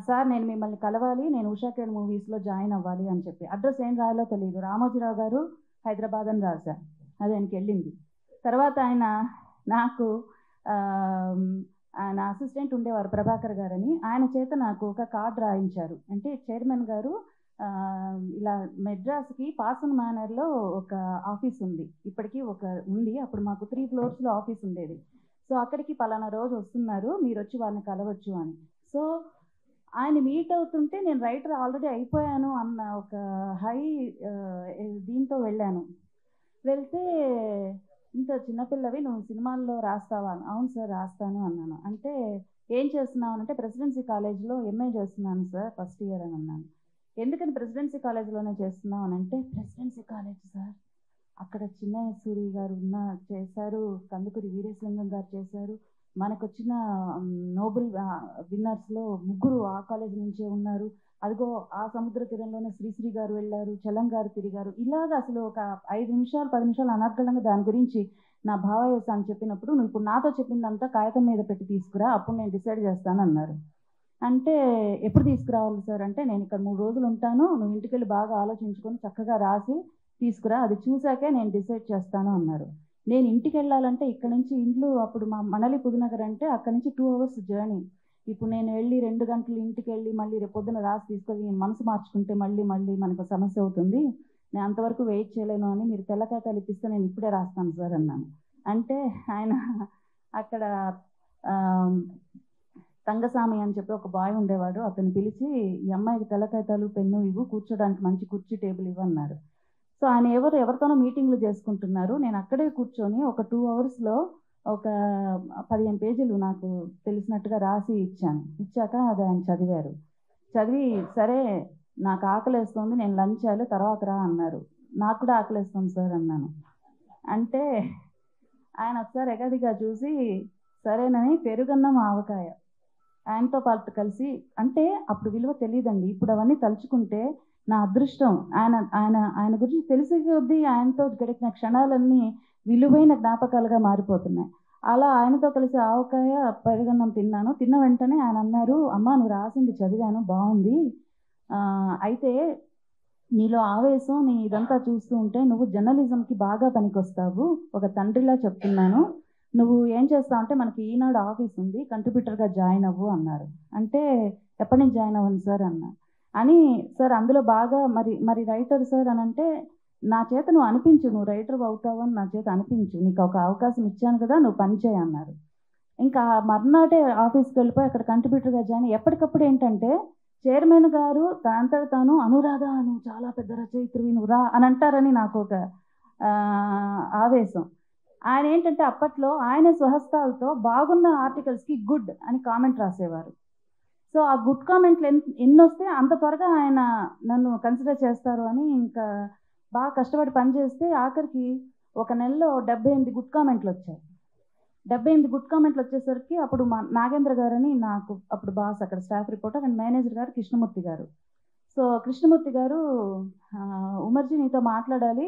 Speaker 4: సార్, నేను మిమ్మల్ని కలవాలి, నేను ఉషా కిరణ్ మూవీస్లో జాయిన్ అవ్వాలి అని చెప్పి. అడ్రస్ ఏం రాయాలో తెలియదు. రామోజీరావు గారు, హైదరాబాద్ అని రాశాను. అది ఆయనకి వెళ్ళింది. తర్వాత ఆయన నాకు ఆయన అసిస్టెంట్ ఉండేవారు ప్రభాకర్ గారని, ఆయన చేత నాకు ఒక కార్డ్ రాయించారు. అంటే చైర్మన్ గారు ఇలా మెడ్రాస్కి పాసన్ మేనర్లో ఒక ఆఫీస్ ఉంది, ఇప్పటికీ ఒక ఉంది, అప్పుడు మాకు 3 ఫ్లోర్స్లో ఆఫీస్ ఉండేది. సో అక్కడికి పలానా రోజు వస్తున్నారు, మీరు వచ్చి వాళ్ళని కలవచ్చు అని. సో ఆయన మీట్ అవుతుంటే నేను రైటర్ ఆల్రెడీ అయిపోయాను అన్న ఒక హై దీంతో వెళ్ళాను. వెళ్తే, ఇంత చిన్నపిల్లవి, నువ్వు సినిమాల్లో రాస్తావా? అవును సార్ రాస్తాను అన్నాను. అంటే ఏం చేస్తున్నావు అంటే ప్రెసిడెన్సీ కాలేజ్లో ఎంఏ చేస్తున్నాను సార్, ఫస్ట్ ఇయర్ అని అన్నాను. ఎందుకని ప్రెసిడెన్సీ కాలేజ్లోనే చేస్తున్నావు అని అంటే, ప్రెసిడెన్సీ కాలేజ్ సార్, అక్కడ చిన్నయ్య సూరి గారు చేశారు, కందుకూరి వీరేశలింగం గారు చేశారు, మనకు వచ్చిన నోబెల్ విన్నర్స్లో 3 ఆ కాలేజ్ నుంచే ఉన్నారు, అదిగో ఆ సముద్ర తీరంలోనే శ్రీశ్రీ గారు వెళ్ళారు, చలం గారు తిరిగారు. ఇలాగ అసలు ఒక 5 నిమిషాలు 10 నిమిషాలు అనర్గళంగా దాని గురించి నా భావావేశాన్ని చెప్పినప్పుడు, నువ్వు ఇప్పుడు నాతో చెప్పిందంతా కాగితం మీద పెట్టి తీసుకురా, అప్పుడు నేను డిసైడ్ చేస్తాను అన్నారు. అంటే ఎప్పుడు తీసుకురావాలి సార్ అంటే, నేను ఇక్కడ 3 రోజులు ఉంటాను, నువ్వు ఇంటికి వెళ్ళి బాగా ఆలోచించుకొని చక్కగా రాసి తీసుకురా, అది చూశాకే నేను డిసైడ్ చేస్తాను అన్నారు. నేను ఇంటికి వెళ్ళాలంటే ఇక్కడ నుంచి ఇంట్లో అప్పుడు మా మనలి పుదునగర్ అంటే అక్కడి నుంచి 2 hours జర్నీ. ఇప్పుడు నేను వెళ్ళి 2 గంటలు ఇంటికి వెళ్ళి మళ్ళీ రేపు పొద్దున రాసి తీసుకొని మనసు మార్చుకుంటే మళ్ళీ మనకు సమస్య అవుతుంది, నేను అంతవరకు వెయిట్ చేయలేను అని, మీరు తెల్ల కాగితాలు ఇప్పిస్తే నేను ఇప్పుడే రాస్తాను సార్ అన్నాను. అంటే ఆయన అక్కడ తంగస్వామి అని చెప్పి ఒక బాయ్ ఉండేవాడు, అతను పిలిచి, ఈ అమ్మాయికి తెల్ల కాగితాలు పెన్ను ఇవ్వు, కూర్చోడానికి మంచి కుర్చీ టేబుల్ ఇవ్వన్నారు. సో ఆయన ఎవరితోనో మీటింగ్లు చేసుకుంటున్నారు, నేను అక్కడే కూర్చొని ఒక 2 hours ఒక 15 పేజీలు నాకు తెలిసినట్టుగా రాసి ఇచ్చాక అది ఆయన చదివారు. చదివి, సరే నాకు ఆకలేస్తుంది, నేను లంచ్ చేయాలి, తర్వాత రా అన్నారు. నాకు కూడా ఆకలేస్తుంది సార్ అన్నాను. అంటే ఆయన ఒకసారి ఎగదిగా చూసి, సరేనని పెరుగన్నం ఆవకాయ ఆయనతో పాటు కలిసి, అంటే అప్పుడు విలువ తెలియదండి, ఇప్పుడు అవన్నీ తలుచుకుంటే నా అదృష్టం. ఆయన గురించి తెలిసి కొద్దీ ఆయనతో గడిపిన క్షణాలన్నీ విలువైన జ్ఞాపకాలుగా మారిపోతున్నాయి. అలా ఆయనతో కలిసి ఆవకాయ పెరుగన్నం తిన్నాను. తిన్న వెంటనే ఆయన అన్నారు, అమ్మ నువ్వు రాసింది చదివాను, బాగుంది, అయితే నీలో ఆవేశం, నీ ఇదంతా చూస్తూ ఉంటే నువ్వు జర్నలిజంకి బాగా పనికొస్తావు, ఒక తండ్రిలా చెప్తున్నాను, నువ్వు ఏం చేస్తావు అంటే మనకి ఈనాడు ఆఫీస్ ఉంది, కంట్రిబ్యూటర్గా జాయిన్ అవ్వు అన్నారు. అంటే ఎప్పటి నుంచి జాయిన్ అవ్వను సార్ అన్నా. అని, సార్ అందులో బాగా మరి రైటర్ సార్ అని అంటే, నా చేత నువ్వు అనిపించు, నువ్వు రైటర్ అవుతావు అని నా చేత అనిపించు, నీకు ఒక అవకాశం ఇచ్చాను కదా, నువ్వు పని చేయి అన్నారు. ఇంకా మర్నాడే ఆఫీస్కి వెళ్ళిపోయి అక్కడ కంట్రిబ్యూటర్గా జాయిన్. ఎప్పటికప్పుడు ఏంటంటే చైర్మన్ గారు తనంతట తాను, అనురాధ నువ్వు చాలా పెద్ద రచయిత్రివి, నువ్వు రా అని అంటారని నాకు ఒక ఆవేశం. ఆయన ఏంటంటే అప్పట్లో ఆయన స్వహస్తాలతో బాగున్న ఆర్టికల్స్కి గుడ్ అని కామెంట్ రాసేవారు. సో ఆ గుడ్ కామెంట్లు ఎన్ని వస్తే అంత త్వరగా ఆయన నన్ను కన్సిడర్ చేస్తారు అని ఇంకా బాగా కష్టపడి పనిచేస్తే ఆఖరికి ఒక నెలలో 78 గుడ్ కామెంట్లు వచ్చాయి. 78 గుడ్ కామెంట్లు వచ్చేసరికి అప్పుడు మా నాగేంద్ర గారని నాకు అప్పుడు బాస్ అక్కడ స్టాఫ్ రిపోర్టర్ అండ్ మేనేజర్ గారు కృష్ణమూర్తి గారు. సో కృష్ణమూర్తి గారు, ఉమర్జీ నీతో మాట్లాడాలి,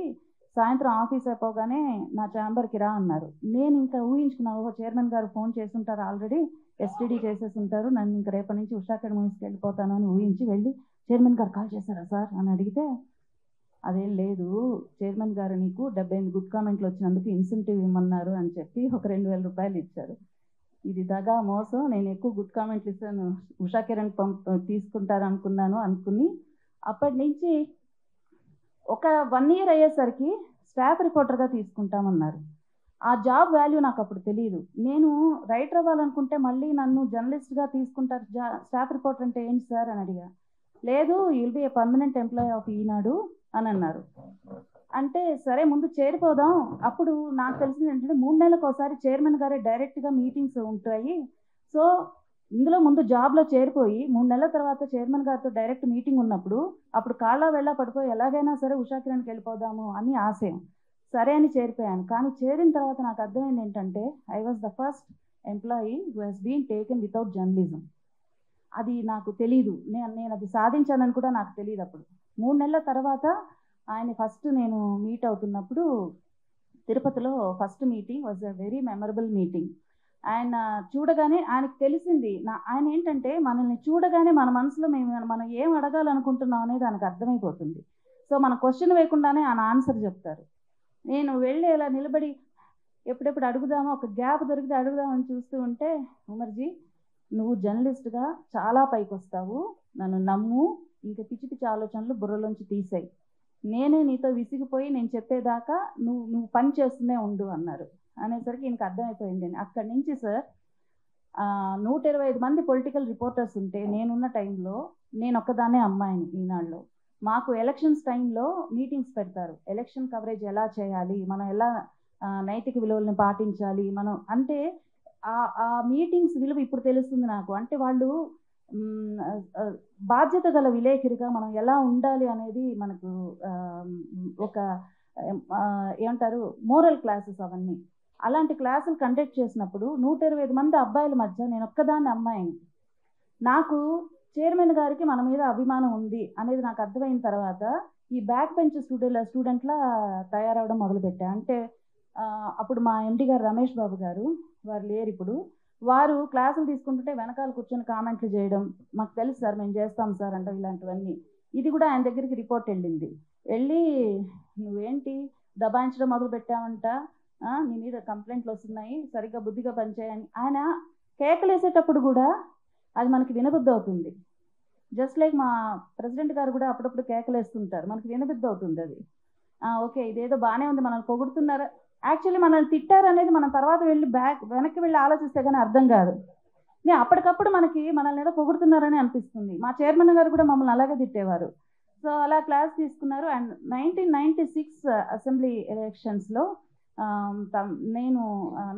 Speaker 4: సాయంత్రం ఆఫీస్ అయిపోగానే నా ఛాంబర్కి రా అన్నారు. నేను ఇంకా ఊహించుకున్నాను, ఓహో చైర్మన్ గారు ఫోన్ చేస్తుంటారు, ఆల్రెడీ ఎస్టీడీ చేసేసి ఉంటారు, నన్ను ఇంకా రేపటి నుంచి ఉషా కిరణ్ మూవీస్కి వెళ్ళిపోతాను అని ఊహించి వెళ్ళి, చైర్మన్ గారు కాల్ చేశారా సార్ అని అడిగితే, అదేం లేదు, చైర్మన్ గారు నీకు 78 గుడ్ కామెంట్లు వచ్చినందుకు ఇన్సెంటివ్ ఇవ్వమన్నారు అని చెప్పి ఒక 2000 రూపాయలు ఇచ్చారు. ఇది దగా మోసం, నేను ఎక్కువ గుడ్ కామెంట్లు ఇస్తాను, ఉషా కిరణ్ తీసుకుంటారు అనుకుని అప్పటి నుంచి ఒక 1 year అయ్యేసరికి స్టాఫ్ రిపోర్టర్గా తీసుకుంటామన్నారు. ఆ జాబ్ వాల్యూ నాకు అప్పుడు తెలియదు. నేను రైటర్ అవ్వాలనుకుంటే మళ్ళీ నన్ను జర్నలిస్ట్గా తీసుకుంటారు, స్టాఫ్ రిపోర్టర్ అంటే ఏంటి సార్ అని అడిగా. లేదు, you'll be a permanent employee of Eenadu అని అన్నారు. అంటే సరే ముందు చేరిపోదాం. అప్పుడు నాకు తెలిసింది ఏంటంటే 3 నెలలకు ఒకసారి చైర్మన్ గారే డైరెక్ట్గా మీటింగ్స్ ఉంటాయి. సో ఇందులో ముందు జాబ్లో చేరిపోయి 3 నెలల తర్వాత చైర్మన్ గారితో డైరెక్ట్ మీటింగ్ ఉన్నప్పుడు అప్పుడు కాళ్ళ వెళ్ళ పడిపోయి ఎలాగైనా సరే ఉషా కిరణ్కి వెళ్ళిపోదాము అని ఆశయం. సరే అని చేరిపోయాను. కానీ చేరిన తర్వాత నాకు అర్థమైంది ఏంటంటే I was the first employee who has been taken without journalism. అది నాకు తెలీదు, నేను అది సాధించానని కూడా నాకు తెలియదు. అప్పుడు 3 నెలల తర్వాత ఆయన ఫస్ట్ నేను మీట్ అవుతున్నప్పుడు తిరుపతిలో first meeting was a very memorable meeting. ఆయన చూడగానే ఆయనకు తెలిసింది, ఆయన ఏంటంటే మనల్ని చూడగానే మన మనసులో మనం ఏం అడగాలనుకుంటున్నాం అనేది ఆయనకు అర్థమైపోతుంది. సో మన క్వశ్చన్ వేయకుండానే ఆయన ఆన్సర్ చెప్తారు. నేను వెళ్ళి ఇలా నిలబడి ఎప్పుడెప్పుడు అడుగుదామో, ఒక గ్యాప్ దొరికితే అడుగుదామని చూస్తూ ఉంటే, ఉమర్జీ నువ్వు జర్నలిస్ట్గా చాలా పైకి వస్తావు, నన్ను నమ్ము, ఇంకా పిచ్చి పిచ్చి ఆలోచనలు బుర్రలోంచి తీసేయి, నేనే నీతో విసిగిపోయి నేను చెప్పేదాకా నువ్వు పని చేస్తూనే ఉండు అన్నారు. అనేసరికి ఇంక అర్థమైపోయింది. అక్కడి నుంచి సార్ 125 మంది పొలిటికల్ రిపోర్టర్స్ ఉంటే నేనున్న టైంలో నేను ఒక్కదాన్నే అమ్మాయిని ఈనాడులో. మాకు ఎలక్షన్స్ టైంలో మీటింగ్స్ పెడతారు, ఎలక్షన్ కవరేజ్ ఎలా చేయాలి, మనం ఎలా నైతిక విలువలను పాటించాలి, మనం అంటే ఆ మీటింగ్స్ విలువ ఇప్పుడు తెలుస్తుంది నాకు. అంటే వాళ్ళు బాధ్యత గల విలేకరిగా మనం ఎలా ఉండాలి అనేది మనకు ఒక ఏమంటారు మోరల్ క్లాసెస్ అవన్నీ. అలాంటి క్లాసులు కండక్ట్ చేసినప్పుడు 125 మంది అబ్బాయిల మధ్య నేను ఒక్కదాన్ని అమ్మాయిని. నాకు చైర్మన్ గారికి మన మీద అభిమానం ఉంది అనేది నాకు అర్థమైన తర్వాత ఈ బ్యాక్ బెంచ్ స్టూడెంట్లా తయారవడం మొదలుపెట్టా. అంటే అప్పుడు మా ఎండి గారు రమేష్ బాబు గారు, వారు లేరు ఇప్పుడు, వారు క్లాసులు తీసుకుంటుంటే వెనకాల కూర్చొని కామెంట్లు చేయడం, మాకు తెలుసు సార్ మేము చేస్తాం సార్ అంటే ఇలాంటివన్నీ. ఇది కూడా ఆయన దగ్గరికి రిపోర్ట్ వెళ్ళింది. వెళ్ళి నువ్వేంటి దబాయించడం మొదలు పెట్టామంట, నీ మీద కంప్లైంట్లు వస్తున్నాయి, సరిగ్గా బుద్ధిగా పనిచేయని ఆయన కేకలేసేటప్పుడు కూడా అది మనకి వినబుద్ధి అవుతుంది. జస్ట్ లైక్ మా ప్రెసిడెంట్ గారు కూడా అప్పుడప్పుడు కేకలేస్తుంటారు, మనకి వినబుద్ధి అవుతుంది అది. ఓకే ఇదేదో బాగానే ఉంది, మనల్ని పొగుడుతున్నారు, యాక్చువల్లీ మనల్ని తిట్టారు అనేది మనం తర్వాత వెళ్ళి వెనక్కి వెళ్ళి ఆలోచిస్తే కానీ అర్థం కాదు. అప్పటికప్పుడు మనల్ని ఏదో పొగుడుతున్నారని అనిపిస్తుంది. మా చైర్మన్ గారు కూడా మమ్మల్ని అలాగే తిట్టేవారు. సో అలా క్లాస్ తీసుకున్నారు. అండ్ 1996 అసెంబ్లీ ఎలక్షన్స్లో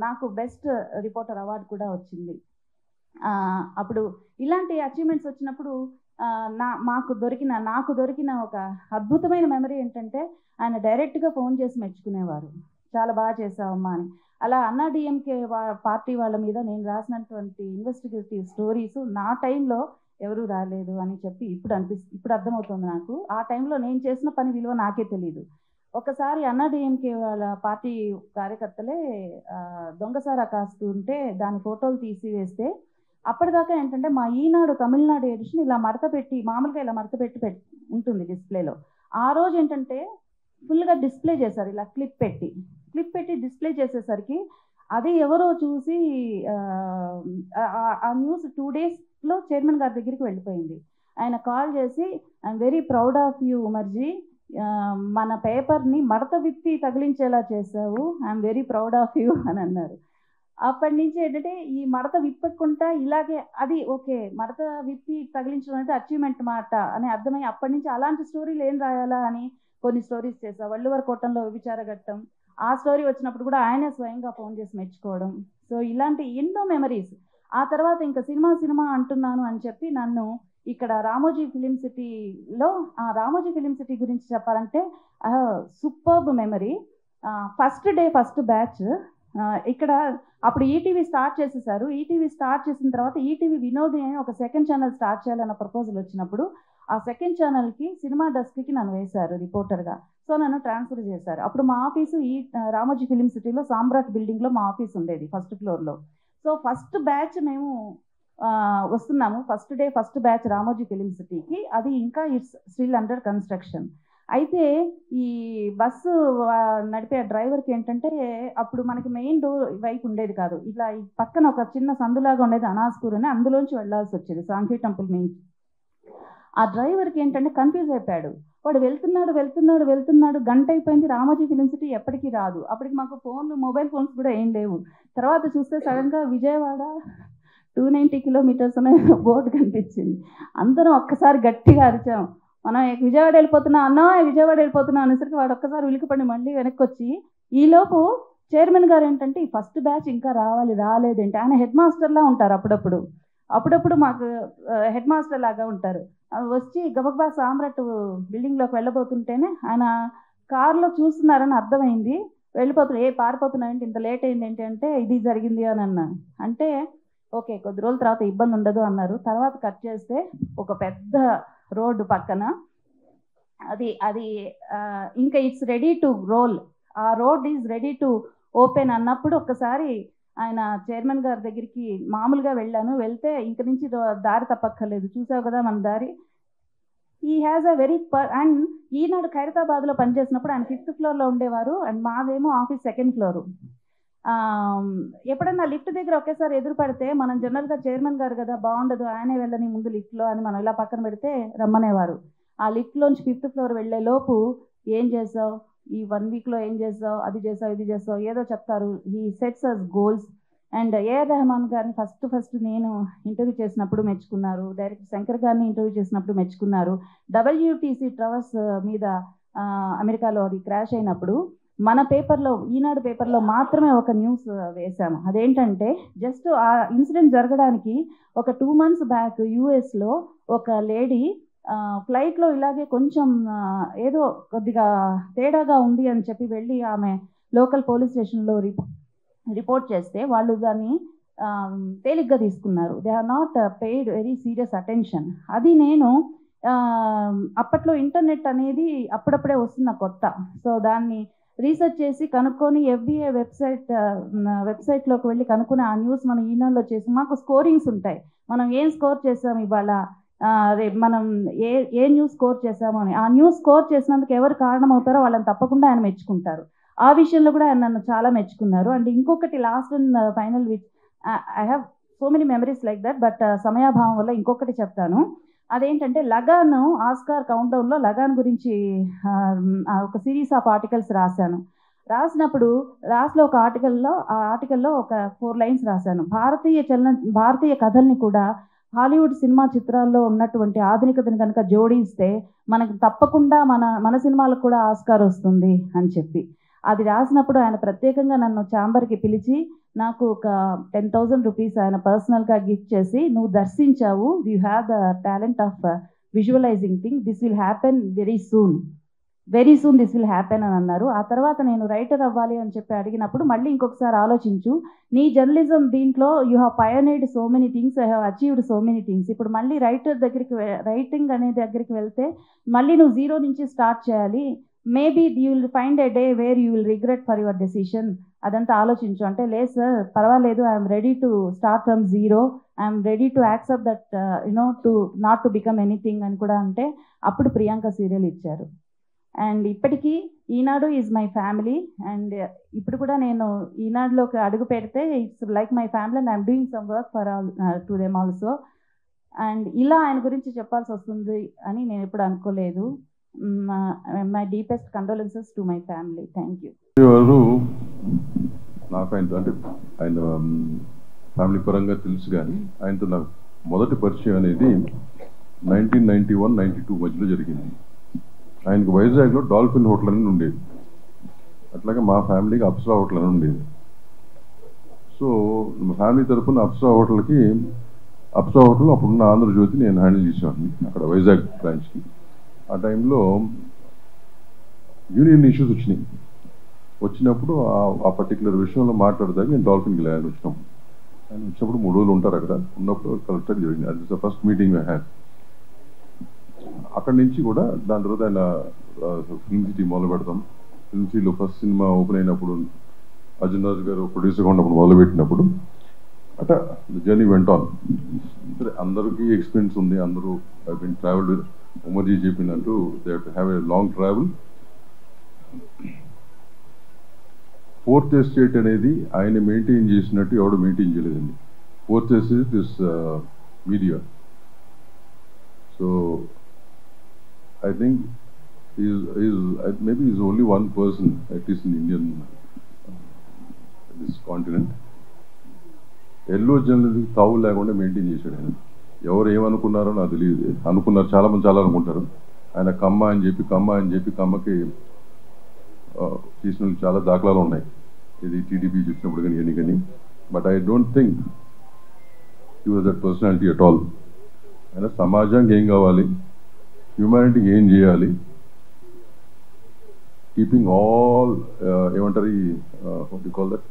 Speaker 4: నాకు బెస్ట్ రిపోర్టర్ అవార్డు కూడా వచ్చింది. అప్పుడు ఇలాంటి అచీవ్మెంట్స్ వచ్చినప్పుడు నాకు దొరికిన ఒక అద్భుతమైన మెమరీ ఏంటంటే ఆయన డైరెక్ట్గా ఫోన్ చేసి మెచ్చుకునేవారు, చాలా బాగా చేసావమ్మా అని. అలా అన్నా డిఎంకే పార్టీ వాళ్ళ మీద నేను రాసినటువంటి ఇన్వెస్టిగేటివ్ స్టోరీస్ నా టైంలో ఎవరూ రాలేదు అని చెప్పి ఇప్పుడు అర్థమవుతుంది నాకు. ఆ టైంలో నేను చేసిన పని విలువ నాకే తెలియదు. ఒకసారి అన్నా డిఎంకే వాళ్ళ పార్టీ కార్యకర్తలే దొంగసారా కాస్తుంటే దాని ఫోటోలు తీసివేస్తే, అప్పటిదాకా ఏంటంటే మా ఈనాడు తమిళనాడు ఎడిషన్ ఇలా మామూలుగా ఇలా మడత పెట్టి ఉంటుంది డిస్ప్లేలో. ఆ రోజు ఏంటంటే ఫుల్గా డిస్ప్లే చేశారు, ఇలా క్లిప్ పెట్టి డిస్ప్లే చేసేసరికి అది ఎవరో చూసి ఆ న్యూస్ 2 డేస్లో చైర్మన్ గారి దగ్గరికి వెళ్ళిపోయింది. ఆయన కాల్ చేసి I'm very proud of you Umarji, మన పేపర్ని మడత విప్పి తగిలించేలా చేసావు, I'm very proud of you అని అన్నారు. అప్పటి నుంచి ఏంటంటే ఈ మడత విప్పకుండా ఇలాగే అది ఓకే మడత విప్పి తగిలించడం అనేది అచీవ్మెంట్ మాట అని అర్థమై అప్పటి నుంచి అలాంటి స్టోరీలు ఏం రాయాలా అని కొన్ని స్టోరీస్ చేసా. వల్లువర్ కోటంలో విచారఘట్టం, ఆ స్టోరీ వచ్చినప్పుడు కూడా ఆయనే స్వయంగా ఫోన్ చేసి మెచ్చుకోవడం. సో ఇలాంటి ఎన్నో మెమరీస్. ఆ తర్వాత ఇంకా సినిమా అంటున్నాను అని చెప్పి నన్ను ఇక్కడ రామోజీ ఫిలిం సిటీలో, రామోజీ ఫిలిం సిటీ గురించి చెప్పాలంటే superb memory. First day first batch ఇక్కడ అప్పుడు ఈటీవీ స్టార్ట్ చేసేసారు. ఈటీవీ స్టార్ట్ చేసిన తర్వాత ఈటీవీ వినోది అని ఒక సెకండ్ ఛానల్ స్టార్ట్ చేయాలన్న ప్రపోజల్ వచ్చినప్పుడు ఆ సెకండ్ ఛానల్కి సినిమా డెస్క్కి నన్ను వేశారు రిపోర్టర్గా. సో నన్ను ట్రాన్స్ఫర్ చేశారు. అప్పుడు మా ఆఫీసు ఈ రామోజీ ఫిలిం సిటీలో సామ్రాట్ బిల్డింగ్లో మా ఆఫీస్ ఉండేది, ఫస్ట్ ఫ్లోర్లో. సో ఫస్ట్ బ్యాచ్ మేము వస్తున్నాము, first day first batch Ramoji film సిటీకి. అది ఇంకా ఇట్స్ స్టిల్ అండర్ కన్స్ట్రక్షన్. అయితే ఈ బస్సు నడిపే డ్రైవర్కి ఏంటంటే అప్పుడు మనకి మెయిన్ డోర్ వైపు ఉండేది కాదు, ఇట్లా ఈ పక్కన ఒక చిన్న సందులాగా ఉండేది అనాస్పూర్ అని, అందులోంచి వెళ్ళాల్సి వచ్చేది సాంఘీ టెంపుల్ మెయిన్. ఆ డ్రైవర్కి ఏంటంటే కన్ఫ్యూజ్ అయిపోయాడు. వాడు వెళ్తున్నాడు, గంట అయిపోయింది, రామోజీ ఫిలిం సిటీ ఎప్పటికీ రాదు. అప్పటికి మాకు మొబైల్ ఫోన్స్ కూడా ఏం లేవు. తర్వాత చూస్తే సడన్గా విజయవాడ 290 కిలోమీటర్స్ అనే బోర్డు కనిపించింది. అందరం ఒక్కసారి గట్టిగా అరిచాం, మనం విజయవాడ వెళ్ళిపోతున్నాం అనేసరికి వాడు ఒక్కసారి ఉలికిపడి మళ్ళీ వెనక్కి వచ్చి, ఈలోపు చైర్మన్ గారు ఏంటంటే ఈ ఫస్ట్ బ్యాచ్ ఇంకా రాలేదేంటి, ఆయన హెడ్ మాస్టర్లా ఉంటారు, అప్పుడప్పుడు మాకు హెడ్ మాస్టర్ లాగా ఉంటారు. వచ్చి గబగబా సామ్రాట్ బిల్డింగ్లోకి వెళ్ళబోతుంటేనే ఆయన కార్లో చూస్తున్నారని అర్థమైంది. వెళ్ళిపోతున్నా, పారిపోతున్నా ఏంటి, ఇంత లేట్ అయింది ఏంటి అంటే ఇది జరిగింది అని అన్నాను. అంటే ఓకే కొద్ది రోజుల తర్వాత ఇబ్బంది ఉండదు అన్నారు. తర్వాత కట్ చేస్తే ఒక పెద్ద రోడ్డు పక్కన అది అది ఇంకా ఇట్స్ రెడీ టు రోల్, ఆ road is ready to open అన్నప్పుడు ఒక్కసారి ఆయన చైర్మన్ గారి దగ్గరికి మామూలుగా వెళ్ళాను. వెళ్తే ఇంక నుంచి దారి తప్పక్కర్లేదు, చూసావు కదా మన దారి. ఈ హ్యాస్ అ వెరీ అండ్ ఈనాడు ఖైరతాబాద్లో పనిచేసినప్పుడు ఆయన 5th ఫ్లోర్లో ఉండేవారు అండ్ మాదేమో ఆఫీస్ 2nd ఫ్లోరు. ఎప్పుడన్నా లిఫ్ట్ దగ్గర ఒకేసారి ఎదురు పడితే మనం జనరల్గా చైర్మన్ గారు కదా బాగుండదు, ఆయనే వెళ్ళని ముందు లిఫ్ట్లో అని మనం ఇలా పక్కన పెడితే రమ్మనేవారు. ఆ లిఫ్ట్లోంచి 5th ఫ్లోర్ వెళ్ళే లోపు ఏం చేసావు, ఈ 1 వీక్లో ఏం చేసావు, అది చేసావు ఇది చేసావు ఏదో చెప్తారు. ఈ sets us goals. And AR Rahman గారిని ఫస్ట్ నేను ఇంటర్వ్యూ చేసినప్పుడు మెచ్చుకున్నారు, డైరెక్టర్ శంకర్ గారిని ఇంటర్వ్యూ చేసినప్పుడు మెచ్చుకున్నారు. WTC టవర్స్ మీద అమెరికాలో అది క్రాష్ అయినప్పుడు మన పేపర్లో, ఈనాడు పేపర్లో మాత్రమే ఒక న్యూస్ వేశాము. అదేంటంటే జస్ట్ ఆ ఇన్సిడెంట్ జరగడానికి ఒక 2 months బ్యాక్ యూఎస్లో ఒక లేడీ ఫ్లైట్లో ఇలాగే కొంచెం ఏదో కొద్దిగా తేడాగా ఉంది అని చెప్పి వెళ్ళి ఆమె లోకల్ పోలీస్ స్టేషన్లో రిపోర్ట్ చేస్తే వాళ్ళు దాన్ని తేలిగ్గా తీసుకున్నారు. They are not paid very serious attention. అది నేను అప్పట్లో ఇంటర్నెట్ అనేది అప్పుడప్పుడే వస్తున్న కొత్త, సో దాన్ని రీసెర్చ్ చేసి కనుక్కొని FBI వెబ్సైట్లోకి వెళ్ళి కనుక్కుని ఆ న్యూస్ మనం ఈనాడులో చేసి, మాకు స్కోరింగ్స్ ఉంటాయి, మనం ఏం స్కోర్ చేసాము ఇవాళ, మనం ఏ న్యూస్ స్కోర్ చేసాము అని. ఆ న్యూస్ స్కోర్ చేసినందుకు ఎవరు కారణం అవుతారో వాళ్ళని తప్పకుండా ఆయన మెచ్చుకుంటారు. ఆ విషయంలో కూడా ఆయన నన్ను చాలా మెచ్చుకున్నారు. అండ్ ఇంకొకటి last and final which I have so many memories like that, but సమయాభావం వల్ల ఇంకొకటి చెప్తాను. అదేంటంటే లగాన్ ఆస్కార్ కౌంట్డౌన్లో లగాన్ గురించి ఒక సిరీస్ ఆఫ్ ఆర్టికల్స్ రాశాను. రాసినప్పుడు లాస్ట్లో ఒక ఆర్టికల్లో ఒక 4 lines రాశాను. భారతీయ కథల్ని కూడా హాలీవుడ్ సినిమా చిత్రాల్లో ఉన్నటువంటి ఆధునికతను కనుక జోడిస్తే మనకు తప్పకుండా మన సినిమాలకు కూడా ఆస్కార్ వస్తుంది అని చెప్పి అది రాసినప్పుడు ఆయన ప్రత్యేకంగా నన్ను ఛాంబర్కి పిలిచి నాకు ఒక 10,000 రూపీస్ ఆయన పర్సనల్గా గిఫ్ట్ చేసి, నువ్వు దర్శించావు, you have the talent of visualizing thing, this will happen very soon this will happen అని అన్నారు. ఆ తర్వాత నేను రైటర్ అవ్వాలి అని చెప్పి అడిగినప్పుడు మళ్ళీ ఇంకొకసారి ఆలోచించు, నీ జర్నలిజం దీంట్లో you have pioneered so many things, I have achieved so many things. ఇప్పుడు మళ్ళీ రైటింగ్ అనే దగ్గరికి వెళ్తే మళ్ళీ నువ్వు 0 నుంచి స్టార్ట్ చేయాలి. Maybe you will find a day where you will regret for your decision, అదంతా ఆలోచించు అంటే, లేదు సార్ పర్వాలేదు, I'm ready to start from 0, I'm ready to accept that to not to become anything అని కూడా అంటే అప్పుడు ప్రియాంక సీరియల్ ఇచ్చారు. అండ్ ఇప్పటికీ ఈనాడు ఈజ్ మై ఫ్యామిలీ. అండ్ ఇప్పుడు కూడా నేను ఈనాడులోకి అడుగు పెడితే it's like my family and I'm doing some work for all to them also. And ఇలా ఆయన గురించి చెప్పాల్సి వస్తుంది అని నేను ఎప్పుడు అనుకోలేదు. My deepest condolences to my family. Thank you.
Speaker 5: నాకు అంటే ఆయన ఫ్యామిలీ పరంగా తెలుసు, కానీ ఆయనతో నాకు మొదటి పరిచయం అనేది 1991-92 మధ్యలో జరిగింది. ఆయనకు వైజాగ్లో డాల్ఫిన్ హోటల్ అని ఉండేది, అట్లాగే మా ఫ్యామిలీకి అప్సరా హోటల్ అని ఉండేది. సో మా ఫ్యామిలీ తరఫున అప్సరా హోటల్ అప్పుడున్న ఆంధ్రజ్యోతి నేను హ్యాండిల్ చేసేవాడిని అక్కడ వైజాగ్ బ్రాంచ్కి. ఆ టైంలో యూనియన్ ఇష్యూస్ వచ్చినప్పుడు ఆ పర్టికులర్ విషయంలో మాట్లాడదాకా నేను డాల్ఫిన్కి ఆయన వచ్చినప్పుడు 3 రోజులు ఉంటారు అక్కడ. ఉన్నప్పుడు కలెక్టర్ జరిగింది, అది the first meeting I had. అక్కడి నుంచి కూడా దాని తర్వాత ఆయన ఫిల్మ్ సిటీ మొదలు పెడతాం. ఫిల్మ్ సిటీలో ఫస్ట్ సినిమా ఓపెన్ అయినప్పుడు అర్జున్ రాజు గారు ప్రొడ్యూసర్గా ఉన్నప్పుడు మొదలుపెట్టినప్పుడు అట్లా జర్నీ వెంట ఆన్. అందరికీ ఎక్స్పీరియన్స్ ఉంది, అందరూ ట్రావెల్ ఉమర్జీ చెప్పినట్టు they have a long travel. 4th estate అనేది ఆయన మెయింటైన్ చేసినట్టు ఎవడు మెయింటైన్ చేయలేదండి. 4th estate is media. So I think maybe he's only one person, at least in Indian this continent. Yellow journalism తావు లేకుండా మెయింటైన్ చేశాడు ఆయన. ఎవరు ఏమనుకున్నారో నాకు తెలియదు, అనుకున్నారు చాలామంది చాలా అనుకుంటారు. ఆయన కమ్మ అని చెప్పి కమ్మకి చేసిన చాలా దాఖలాలు ఉన్నాయి, ఇది టీడీపీ చూసినప్పుడు కానీ ఎన్ని కానీ. But I don't think he was that personality at all. ఆయన సమాజానికి ఏం కావాలి, హ్యూమానిటీకి ఏం చేయాలి, keeping all what do you call that,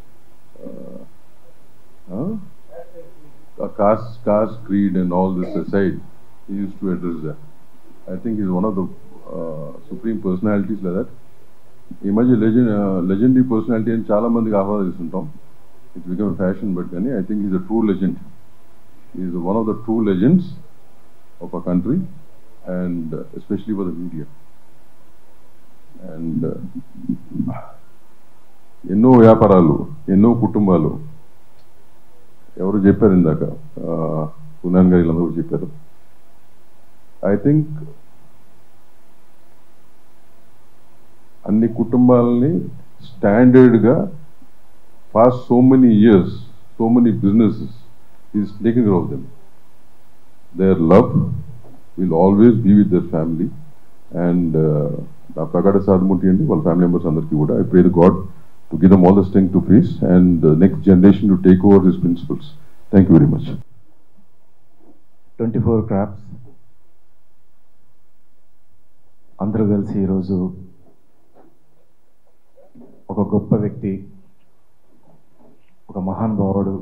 Speaker 5: caste, creed and all this aside, he used to address that. I think he's one of the supreme personalities like that. ఈ మధ్య legendary personality అని చాలా మందికి ఆహ్వానిస్తుంటాం. It's become a fashion, but I think he's a true legend. He's one of the true legends of our country, and especially for the media. And ఎన్నో వ్యాపారాలు, ఎన్నో కుటుంబాలు, ఎవరు చెప్పారు ఇందాక, పునాన్ గారు వీళ్ళందరూ చెప్పారు. ఐ థింక్ అన్ని కుటుంబాలని స్టాండర్డ్గా past so many years, so many businesses, he's taking care of them. Their love will always be with their family, and Prakata Sadmurti and all family members andarki kuda, I pray to God to give them all the strength to face, and the next generation to take over his principles. Thank you very much.
Speaker 6: 24 Crafts అందరూ కలిసి ఈరోజు ఒక గొప్ప వ్యక్తి, ఒక మహానుభావుడు,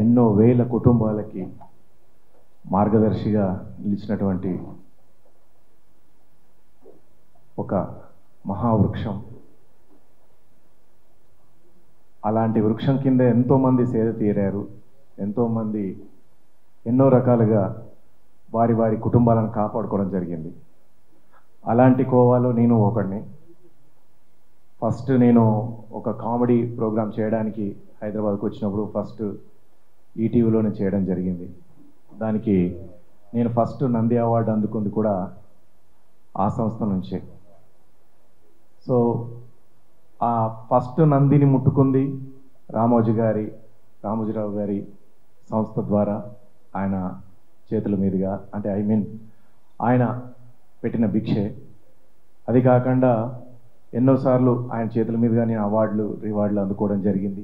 Speaker 6: ఎన్నో వేల కుటుంబాలకి మార్గదర్శిగా నిలిచినటువంటి ఒక మహావృక్షం. అలాంటి వృక్షం కింద ఎంతోమంది సేద తీరారు, ఎంతోమంది ఎన్నో రకాలుగా వారి వారి కుటుంబాలను కాపాడుకోవడం జరిగింది. అలాంటి కోవాలో నేను ఒకడిని. ఫస్ట్ నేను ఒక కామెడీ ప్రోగ్రామ్ చేయడానికి హైదరాబాద్కి వచ్చినప్పుడు ఫస్ట్ ఈటీవీలోనే చేయడం జరిగింది. దానికి నేను ఫస్ట్ నంది అవార్డు అందుకుంది కూడా ఆ సంస్థ నుంచే. సో ఆ ఫస్ట్ నందిని ముట్టుకుంది రామోజీరావు గారి సంస్థ ద్వారా, ఆయన చేతుల మీదుగా, అంటే ఆయన పెట్టిన భిక్షే. అది కాకుండా ఎన్నోసార్లు ఆయన చేతుల మీదుగా నేను రివార్డులు అందుకోవడం జరిగింది.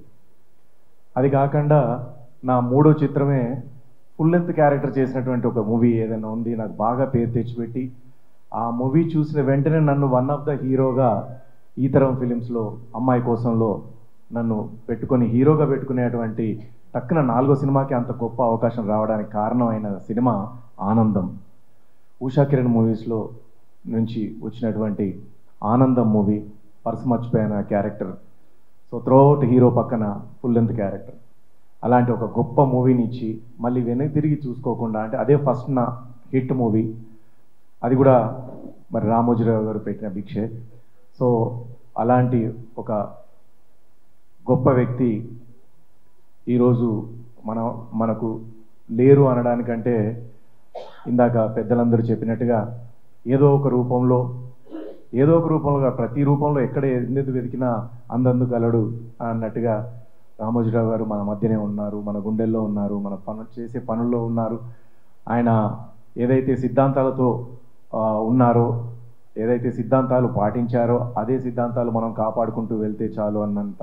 Speaker 6: అది కాకుండా నా 3వ చిత్రమే ఫుల్ లెంత్ క్యారెక్టర్ చేసినటువంటి ఒక మూవీ ఏదైనా ఉంది, నాకు బాగా పేరు తెచ్చిపెట్టి ఆ మూవీ చూసిన వెంటనే నన్ను వన్ ఆఫ్ ద హీరోగా ఈ తరం ఫిలిమ్స్లో అమ్మాయి కోసంలో నన్ను హీరోగా పెట్టుకునేటువంటి టక్కున 4వ సినిమాకి అంత గొప్ప అవకాశం రావడానికి కారణమైన సినిమా ఆనందం. ఉషా కిరణ్ మూవీస్లో నుంచి వచ్చినటువంటి ఆనందం మూవీ, పర్సు మర్చిపోయిన క్యారెక్టర్. సో త్రోఅవుట్ హీరో పక్కన ఫుల్ లెంత్ క్యారెక్టర్. అలాంటి ఒక గొప్ప మూవీని ఇచ్చి మళ్ళీ వెనక్కి తిరిగి చూసుకోకుండా, అంటే అదే ఫస్ట్ నా హిట్ మూవీ, అది కూడా మరి రామోజీరావు గారు పెట్టిన భిక్షే. సో అలాంటి ఒక గొప్ప వ్యక్తి ఈరోజు మనకు లేరు అనడానికంటే, ఇందాక పెద్దలందరూ చెప్పినట్టుగా ఏదో ఒక రూపంలో ప్రతి రూపంలో ఎక్కడ ఎందుకు వెతికినా అందందు కలడు అన్నట్టుగా రామోజీరావు గారు మన మధ్యనే ఉన్నారు, మన గుండెల్లో ఉన్నారు, మన చేసే పనుల్లో ఉన్నారు. ఆయన ఏదైతే సిద్ధాంతాలతో ఉన్నారో, ఏదైతే సిద్ధాంతాలు పాటించారో అదే సిద్ధాంతాలు మనం కాపాడుకుంటూ వెళ్తే చాలు అన్నంత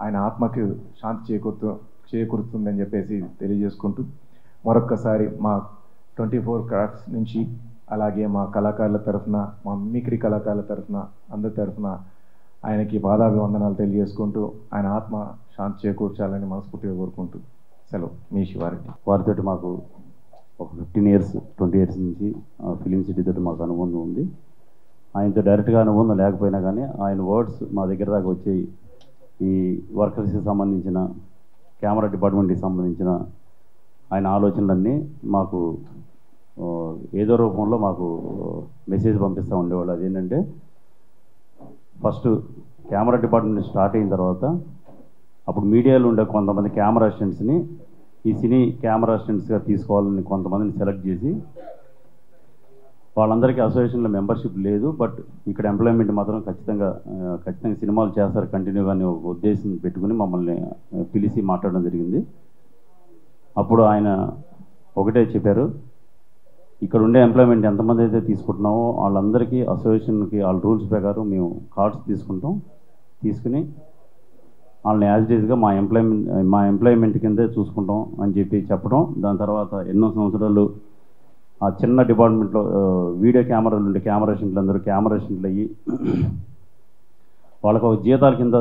Speaker 6: ఆయన ఆత్మకు శాంతి చేకూరుతుందని చెప్పేసి తెలియజేసుకుంటూ, మరొక్కసారి మా 24 Crafts నుంచి, అలాగే మా కళాకారుల తరఫున, మా మిమిక్రీ కళాకారుల తరఫున, అందరి తరఫున ఆయనకి పాదాభివందనాలు తెలియజేసుకుంటూ, ఆయన ఆత్మ శాంతి చేకూర్చాలని మనస్ఫూర్తిగా కోరుకుంటూ సెలవు. మీ శివారెడ్డి.
Speaker 7: వారితో మాకు ఒక 20 years నుంచి ఫిలిం సిటీ తోటి మాకు అనుబంధం ఉంది. ఆయనతో డైరెక్ట్గా అనుబంధం లేకపోయినా కానీ ఆయన వర్డ్స్ మా దగ్గర దాకా వచ్చాయి. ఈ వర్కర్స్కి సంబంధించిన, కెమెరా డిపార్ట్మెంట్కి సంబంధించిన ఆయన ఆలోచనలన్నీ మాకు ఏదో రూపంలో మాకు మెసేజ్ పంపిస్తూ ఉండేవాళ్ళు. అదేంటంటే, ఫస్ట్ కెమెరా డిపార్ట్మెంట్ స్టార్ట్ అయిన తర్వాత అప్పుడు మీడియాలో ఉండే కొంతమంది కెమెరా అసిస్టెంట్స్ని ఈ సినీ కెమెరా అసిస్టెంట్స్గా తీసుకోవాలని కొంతమందిని సెలెక్ట్ చేసి, వాళ్ళందరికీ అసోసియేషన్లో మెంబర్షిప్ లేదు, బట్ ఇక్కడ ఎంప్లాయ్మెంట్ మాత్రం ఖచ్చితంగా సినిమాలు చేస్తారు కంటిన్యూగా అనే ఒక ఉద్దేశం పెట్టుకుని మమ్మల్ని పిలిచి మాట్లాడడం జరిగింది. అప్పుడు ఆయన ఒకటే చెప్పారు, ఇక్కడ ఉండే ఎంప్లాయ్మెంట్ ఎంతమంది అయితే తీసుకుంటున్నామో వాళ్ళందరికీ అసోసియేషన్కి వాళ్ళ రూల్స్ ప్రకారం మేము కార్డ్స్ తీసుకుని వాళ్ళని యాజ్ ఇట్ ఈస్గా మా ఎంప్లాయ్మెంట్ కిందే చూసుకుంటాం అని చెప్పి చెప్పడం. దాని తర్వాత ఎన్నో సంవత్సరాలు ఆ చిన్న డిపార్ట్మెంట్లో వీడియో కెమెరాలు ఉండే కెమెరాషన్లు అందరూ కెమెరాషన్లు అయ్యి వాళ్ళకు ఒక జీతాల కింద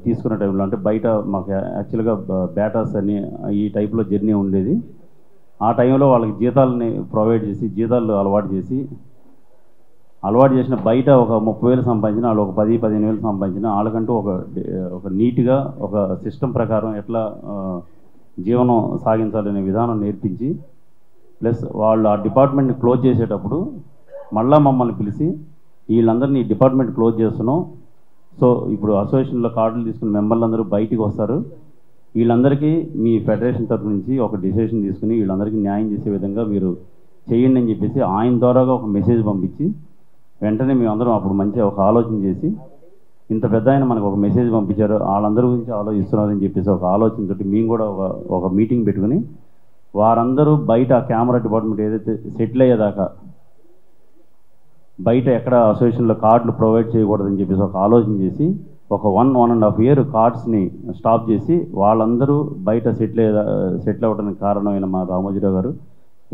Speaker 7: తీసుకునే టైంలో, అంటే బయట మాకు యాక్చువల్గా బేటాస్ అని ఈ టైప్లో జర్నీ ఉండేది. ఆ టైంలో వాళ్ళకి జీతాలని ప్రొవైడ్ చేసి, జీతాలు అలవాటు చేసిన బయట ఒక 30,000 సంపాదించిన, వాళ్ళు ఒక 10-15,000 సంపాదించిన, వాళ్ళకంటూ ఒక నీట్గా ఒక సిస్టమ్ ప్రకారం ఎట్లా జీవనం సాగించాలనే విధానం నేర్పించి, ప్లస్ వాళ్ళు ఆ డిపార్ట్మెంట్ని క్లోజ్ చేసేటప్పుడు మళ్ళీ మమ్మల్ని పిలిచి వీళ్ళందరినీ ఈ డిపార్ట్మెంట్ క్లోజ్ చేస్తున్నాం, సో ఇప్పుడు అసోసియేషన్లో కార్డులు తీసుకున్న మెంబర్లు అందరూ బయటికి వస్తారు, వీళ్ళందరికీ మీ ఫెడరేషన్ తరఫు నుంచి ఒక డిసిషన్ తీసుకుని వీళ్ళందరికీ న్యాయం చేసే విధంగా మీరు చేయండి అని చెప్పేసి ఆయన ద్వారాగా ఒక మెసేజ్ పంపించి, వెంటనే మేమందరం అప్పుడు మంచిగా ఒక ఆలోచన చేసి, ఇంత పెద్ద ఆయన మనకు ఒక మెసేజ్ పంపించారు, వాళ్ళందరి గురించి ఆలోచిస్తున్నారని చెప్పేసి ఒక ఆలోచనతో మేము కూడా ఒక మీటింగ్ పెట్టుకుని వారందరూ బయట కెమెరా డిపార్ట్మెంట్ ఏదైతే సెటిల్ అయ్యేదాకా బయట ఎక్కడ అసోసియేషన్లో కార్డులు ప్రొవైడ్ చేయకూడదని చెప్పేసి ఒక ఆలోచన చేసి ఒక 1.5 year కార్డ్స్ని స్టాప్ చేసి వాళ్ళందరూ బయట సెటిల్ అవ్వడానికి కారణమైన మా రామోజీరావు గారు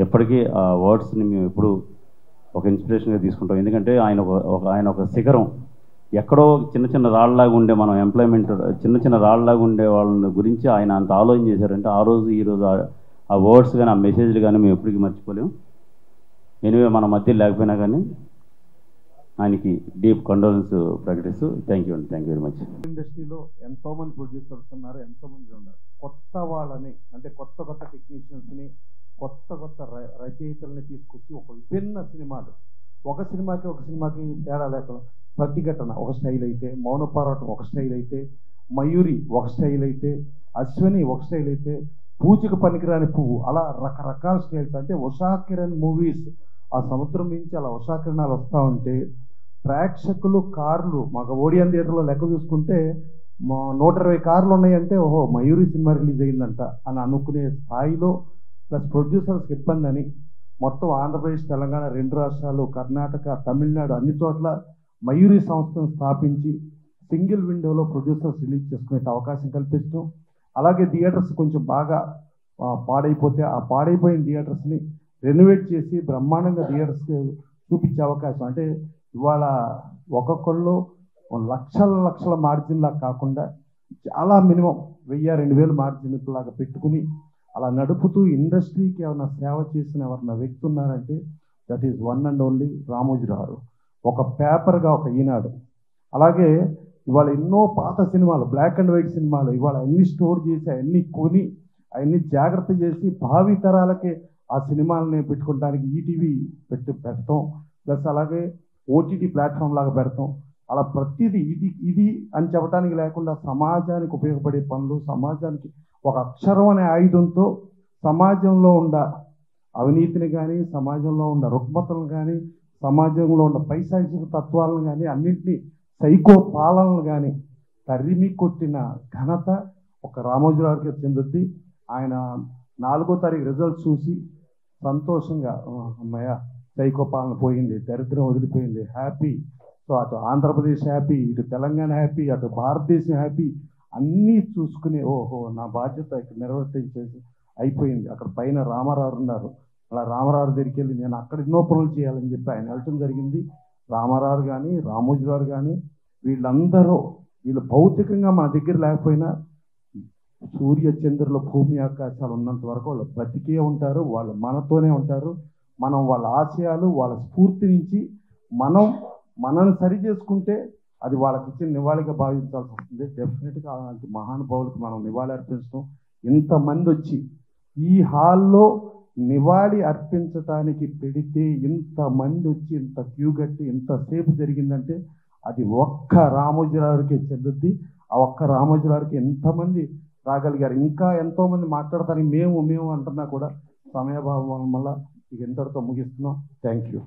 Speaker 7: ఎప్పటికీ ఆ వర్డ్స్ని మేము ఎప్పుడు ఒక ఇన్స్పిరేషన్గా తీసుకుంటాం. ఎందుకంటే ఆయన ఒక శిఖరం, ఎక్కడో చిన్న రాళ్ళలాగా ఉండే మనం ఎంప్లాయ్మెంట్ చిన్న రాళ్ళలాగా ఉండే వాళ్ళ గురించి ఆయన అంత ఆలోచన చేశారంటే ఆ రోజు ఈరోజు ఆ వర్డ్స్ కానీ ఆ మెసేజ్లు కానీ మేము ఎప్పటికీ మర్చిపోలేము. ఎనివే మన మధ్య లేకపోయినా కానీ ఆయనకి డీప్ కండోలెన్స్ ప్రకటిస్తూ థ్యాంక్ యూ వెరీ మచ్.
Speaker 3: ఇండస్ట్రీలో ఎంతోమంది ప్రొడ్యూసర్స్ ఉన్నారు, ఎంతోమంది ఉన్నారు. కొత్త వాళ్ళని అంటే కొత్త టెక్నీషియన్స్ని, కొత్త రచయితల్ని తీసుకొచ్చి ఒక విభిన్న సినిమాలు, ఒక సినిమాకి తేడా లేకుండా ప్రతిఘటన ఒక స్టైల్ అయితే, మౌన పోరాటం ఒక స్టైల్ అయితే, మయూరి ఒక స్టైల్ అయితే, అశ్విని ఒక స్టైల్ అయితే, పూజకు పనికిరాని పువ్వు, అలా రకరకాల స్టైల్స్. అంటే ఉషా కిరణ్ మూవీస్ ఆ సముద్రం నుంచి అలా ఉషా కిరణాలు వస్తూ ఉంటే ప్రేక్షకులు కార్లు, మాకు ఓడియన్ థియేటర్లో లెక్క చూసుకుంటే 120 కార్లు ఉన్నాయంటే ఓహో మయూరి సినిమా రిలీజ్ అయిందంట అని అనుకునే స్థాయిలో, ప్లస్ ప్రొడ్యూసర్స్కి ఇబ్బంది అని మొత్తం ఆంధ్రప్రదేశ్, తెలంగాణ 2 రాష్ట్రాలు, కర్ణాటక, తమిళనాడు అన్ని చోట్ల మయూరి సంస్థను స్థాపించి సింగిల్ విండోలో ప్రొడ్యూసర్స్ రిలీజ్ చేసుకునే అవకాశం కల్పించడం, అలాగే థియేటర్స్ కొంచెం బాగా పాడైపోతే ఆ పాడైపోయిన థియేటర్స్ని రెనోవేట్ చేసి బ్రహ్మాండంగా థియేటర్స్కి చూపించే అవకాశం. అంటే ఇవాళ ఒక్కొక్కళ్ళు లక్షల మార్జిన్ లాగా కాకుండా చాలా మినిమం 1000-2000 మార్జిన్ లాగా పెట్టుకుని అలా నడుపుతూ ఇండస్ట్రీకి ఏమైనా సేవ చేసిన ఎవరైనా వ్యక్తి ఉన్నారంటే that is one and only Ramoji Rao. ఒక పేపర్గా ఒక ఈనాడు. అలాగే ఇవాళ ఎన్నో పాత సినిమాలు, బ్లాక్ అండ్ వైట్ సినిమాలు ఇవాళ అన్ని స్టోర్ చేసి అవన్నీ కొని అవన్నీ జాగ్రత్త చేసి భావి తరాలకే ఆ సినిమాలని పెట్టుకోవడానికి ఈటీవీ పెడతాం, ప్లస్ అలాగే ఓటీటీ ప్లాట్ఫామ్ లాగా పెడతాం. అలా ప్రతిదీ ఇది అని చెప్పడానికి లేకుండా సమాజానికి ఉపయోగపడే పనులు, సమాజానికి ఒక అక్షరం అనే ఆయుధంతో సమాజంలో ఉన్న అవినీతిని కానీ, సమాజంలో ఉన్న రుగ్మతలను కానీ, సమాజంలో ఉన్న పైశాచిక తత్వాలను కానీ, అన్నింటినీ సైకో పాలనలు కానీ తరిమి కొట్టిన ఘనత ఒక రామోజీరావుకి చెందుద్ది. ఆయన 4వ తారీఖు రిజల్ట్ చూసి సంతోషంగా అమ్మయ్య సైకో పాలన పోయింది, దరిద్రం వదిలిపోయింది, హ్యాపీ. సో అటు ఆంధ్రప్రదేశ్ హ్యాపీ, ఇటు తెలంగాణ హ్యాపీ, అటు భారతదేశం హ్యాపీ, అన్నీ చూసుకుని ఓహో నా బాధ్యత ఇక్కడ నిర్వర్తించేసి అయిపోయింది. అక్కడ పైన రామారావు ఉన్నారు, అలా రామారావు దగ్గరికి వెళ్ళి నేను అక్కడ ఎన్నో పనులు చేయాలని చెప్పి ఆయన వెళ్ళటం జరిగింది. రామారావు కానీ, రామోజీరావు కానీ వీళ్ళు భౌతికంగా మన దగ్గర లేకపోయినా సూర్య చంద్రుల భూమి ఆకాశాలు ఉన్నంత వరకు వాళ్ళు బతికే ఉంటారు, వాళ్ళు మనతోనే ఉంటారు. మనం వాళ్ళ ఆశయాలు, వాళ్ళ స్ఫూర్తి నుంచి మనల్ని సరి చేసుకుంటే అది వాళ్ళకి ఇచ్చిన నివాళిగా భావించాల్సి వస్తుంది. డెఫినెట్గా అలాంటి మహానుభావులకు మనం నివాళి అర్పించడం, ఇంతమంది వచ్చి ఈ హాల్లో నివాళి అర్పించడానికి పెడితే ఇంతమంది వచ్చి ఇంత క్యూ కట్టి ఇంతసేపు జరిగిందంటే అది ఒక్క రామోజీరావుకే చెందుద్ది. ఆ ఒక్క రామోజీరావుకి ఎంతమంది రాగలిగారు. ఇంకా ఎంతోమంది మాట్లాడతారు, మేము అంటున్నా కూడా సమయభావం వల్ల ఇక ఎంతటితో ముగిస్తున్నాం. Thank you.